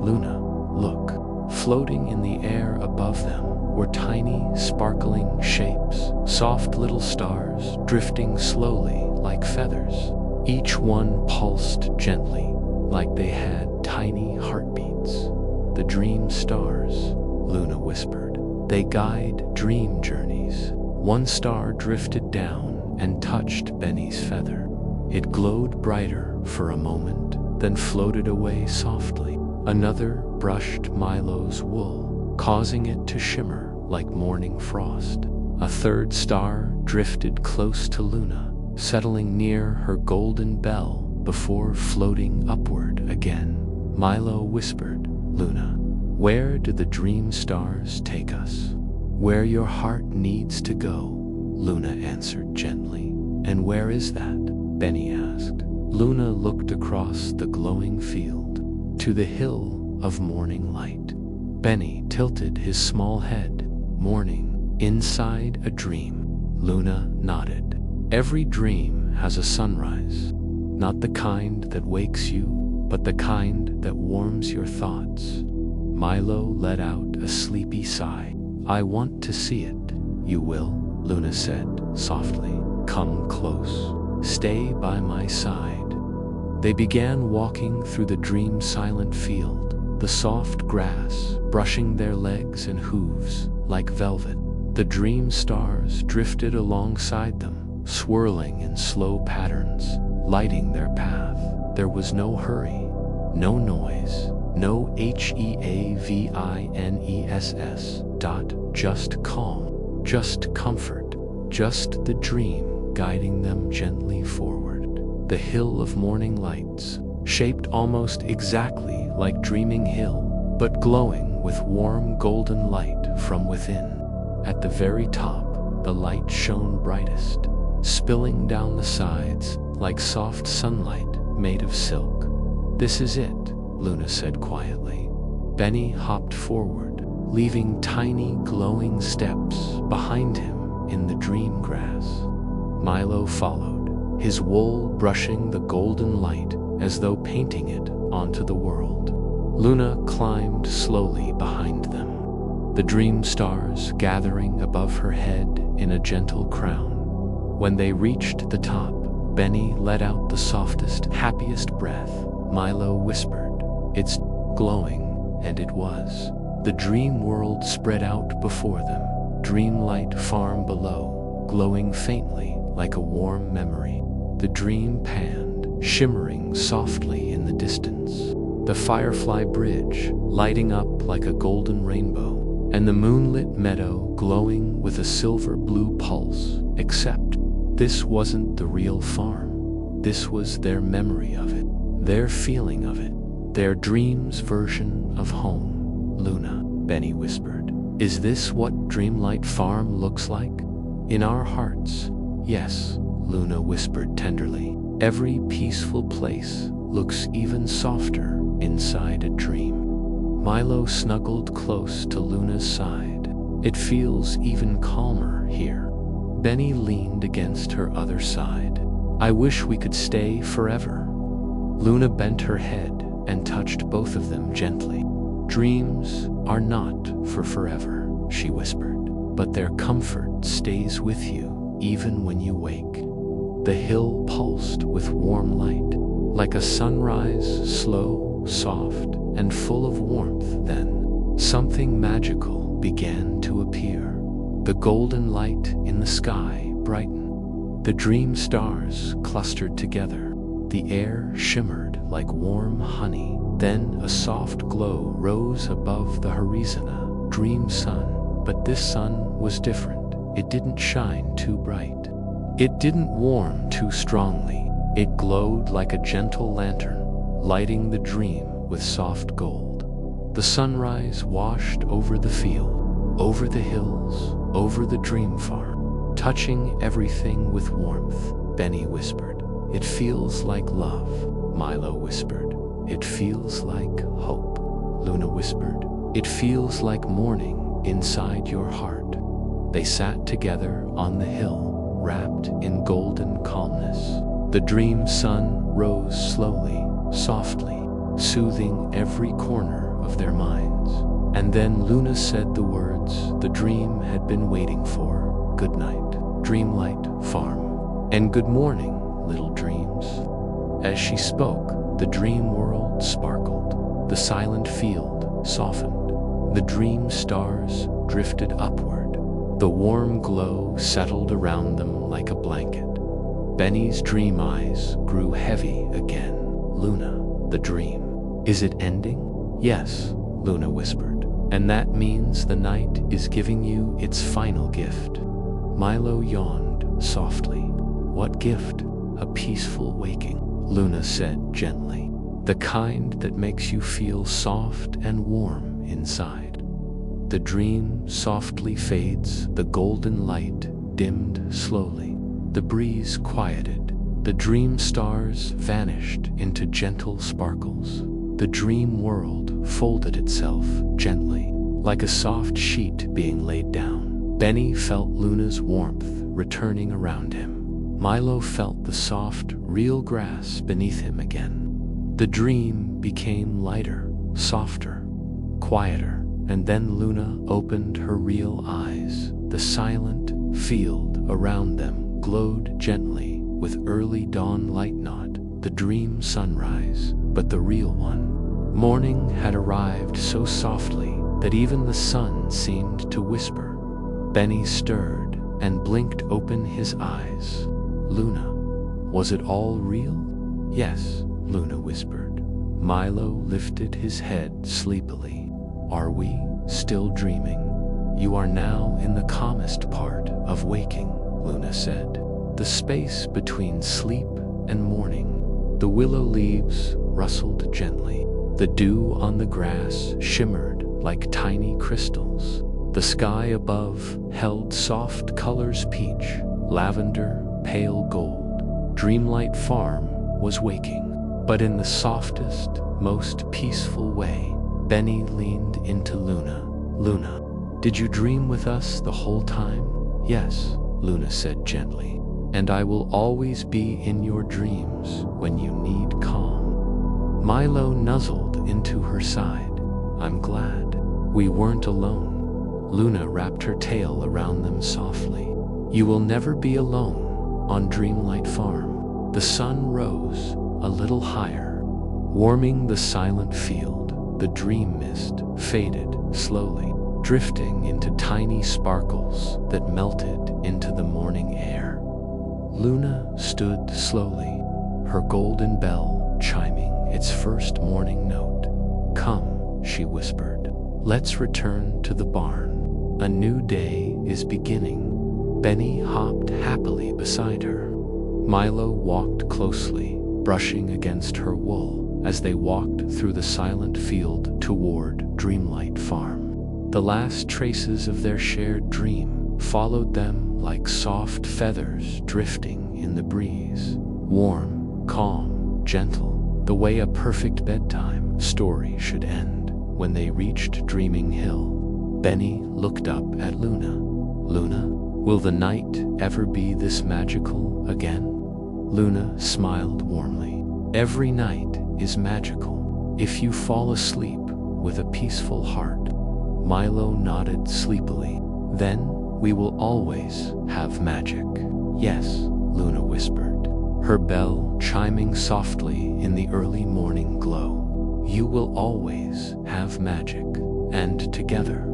"Luna, look." Floating in the air above them were tiny, sparkling shapes, soft little stars drifting slowly like feathers. Each one pulsed gently, like they had tiny heartbeats. "The dream stars," Luna whispered. "They guide dream journeys." One star drifted down and touched Benny's feather. It glowed brighter for a moment, then floated away softly. Another brushed Milo's wool, causing it to shimmer like morning frost. A third star drifted close to Luna, settling near her golden bell before floating upward again. Milo whispered, "Luna, where do the dream stars take us?" "Where your heart needs to go," Luna answered gently. "And where is that?" Benny asked. Luna looked across the glowing field to the hill of morning light. Benny tilted his small head. "Morning, inside a dream." Luna nodded. "Every dream has a sunrise, not the kind that wakes you, but the kind that warms your thoughts." Milo let out a sleepy sigh. "I want to see it." "You will," Luna said softly. "Come close. Stay by my side." They began walking through the dream-silent field, the soft grass brushing their legs and hooves like velvet. The dream stars drifted alongside them, swirling in slow patterns, lighting their path. There was no hurry, no noise, no heavens. Just calm, just comfort, just the dream guiding them gently forward. The hill of morning lights, shaped almost exactly like Dreaming Hill, but glowing with warm golden light from within. At the very top, the light shone brightest, spilling down the sides like soft sunlight made of silk. "This is it," Luna said quietly. Benny hopped forward, leaving tiny glowing steps behind him in the dream grass. Milo followed, his wool brushing the golden light as though painting it onto the world. Luna climbed slowly behind them, the dream stars gathering above her head in a gentle crown. When they reached the top, Benny let out the softest, happiest breath. Milo whispered. "It's glowing," and it was. The dream world spread out before them, Dreamlight Farm below, glowing faintly like a warm memory. The dream panned, shimmering softly in the distance. The Firefly Bridge lighting up like a golden rainbow, and the Moonlit Meadow glowing with a silver-blue pulse. Except, this wasn't the real farm. This was their memory of it, their feeling of it, their dream's version of home. "Luna," Benny whispered, "is this what Dreamlight Farm looks like?" "In our hearts, yes," Luna whispered tenderly. "Every peaceful place looks even softer inside a dream." Milo snuggled close to Luna's side. "It feels even calmer here." Benny leaned against her other side. "I wish we could stay forever." Luna bent her head and touched both of them gently. "Dreams are not for forever," she whispered, "but their comfort stays with you even when you wake." The hill pulsed with warm light, like a sunrise, slow, soft, and full of warmth. Then, something magical began to appear. The golden light in the sky brightened. The dream stars clustered together. The air shimmered like warm honey. Then a soft glow rose above the horizon, a dream sun. But this sun was different. It didn't shine too bright. It didn't warm too strongly. It glowed like a gentle lantern, lighting the dream with soft gold. The sunrise washed over the field, over the hills, over the dream farm, touching everything with warmth. Benny whispered, "It feels like love." Milo whispered, "It feels like hope." Luna whispered, "It feels like morning inside your heart." They sat together on the hill, wrapped in golden calmness. The dream sun rose slowly, softly, soothing every corner of their minds. And then Luna said the words the dream had been waiting for. "Good night, Dreamlight Farm. And good morning, little dreams." As she spoke, the dream world sparkled. The silent field softened. The dream stars drifted upward. The warm glow settled around them like a blanket. Benny's dream eyes grew heavy again. "Luna, the dream. Is it ending?" "Yes," Luna whispered. "And that means the night is giving you its final gift." Milo yawned softly. "What gift?" "A peaceful waking," Luna said gently. "The kind that makes you feel soft and warm inside." The dream softly fades, the golden light dimmed slowly. The breeze quieted. The dream stars vanished into gentle sparkles. The dream world folded itself gently, like a soft sheet being laid down. Benny felt Luna's warmth returning around him. Milo felt the soft, real grass beneath him again. The dream became lighter, softer, quieter, and then Luna opened her real eyes. The silent field around them glowed gently with early dawn light, not the dream sunrise, but the real one. Morning had arrived so softly that even the sun seemed to whisper. Benny stirred and blinked open his eyes. "Luna, was it all real?" "Yes," Luna whispered. Milo lifted his head sleepily. "Are we still dreaming?" "You are now in the calmest part of waking," Luna said. "The space between sleep and morning." The willow leaves rustled gently. The dew on the grass shimmered like tiny crystals. The sky above held soft colors: peach, lavender, pale gold. Dreamlight Farm was waking, but in the softest, most peaceful way. Benny leaned into Luna. "Luna, did you dream with us the whole time?" "Yes," Luna said gently. "And I will always be in your dreams when you need calm." Milo nuzzled into her side. "I'm glad we weren't alone." Luna wrapped her tail around them softly. "You will never be alone on Dreamlight Farm." The sun rose a little higher. Warming the silent field, the dream mist faded slowly, drifting into tiny sparkles that melted into the morning air. Luna stood slowly, her golden bell chiming its first morning note. "Come," she whispered, "let's return to the barn. A new day is beginning." Benny hopped happily beside her. Milo walked closely, brushing against her wool as they walked through the silent field toward Dreamlight Farm. The last traces of their shared dream followed them like soft feathers drifting in the breeze. Warm, calm, gentle, the way a perfect bedtime story should end. When they reached Dreaming Hill, Benny looked up at Luna. "Luna, will the night ever be this magical again?" Luna smiled warmly. "Every night is magical, if you fall asleep with a peaceful heart." Milo nodded sleepily. "Then we will always have magic." "Yes," Luna whispered, her bell chiming softly in the early morning glow. "You will always have magic." And together,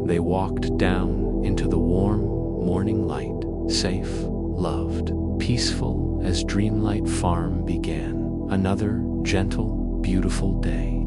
they walked down into the warm morning light, safe, loved, peaceful as Dreamlight Farm began another gentle, beautiful day.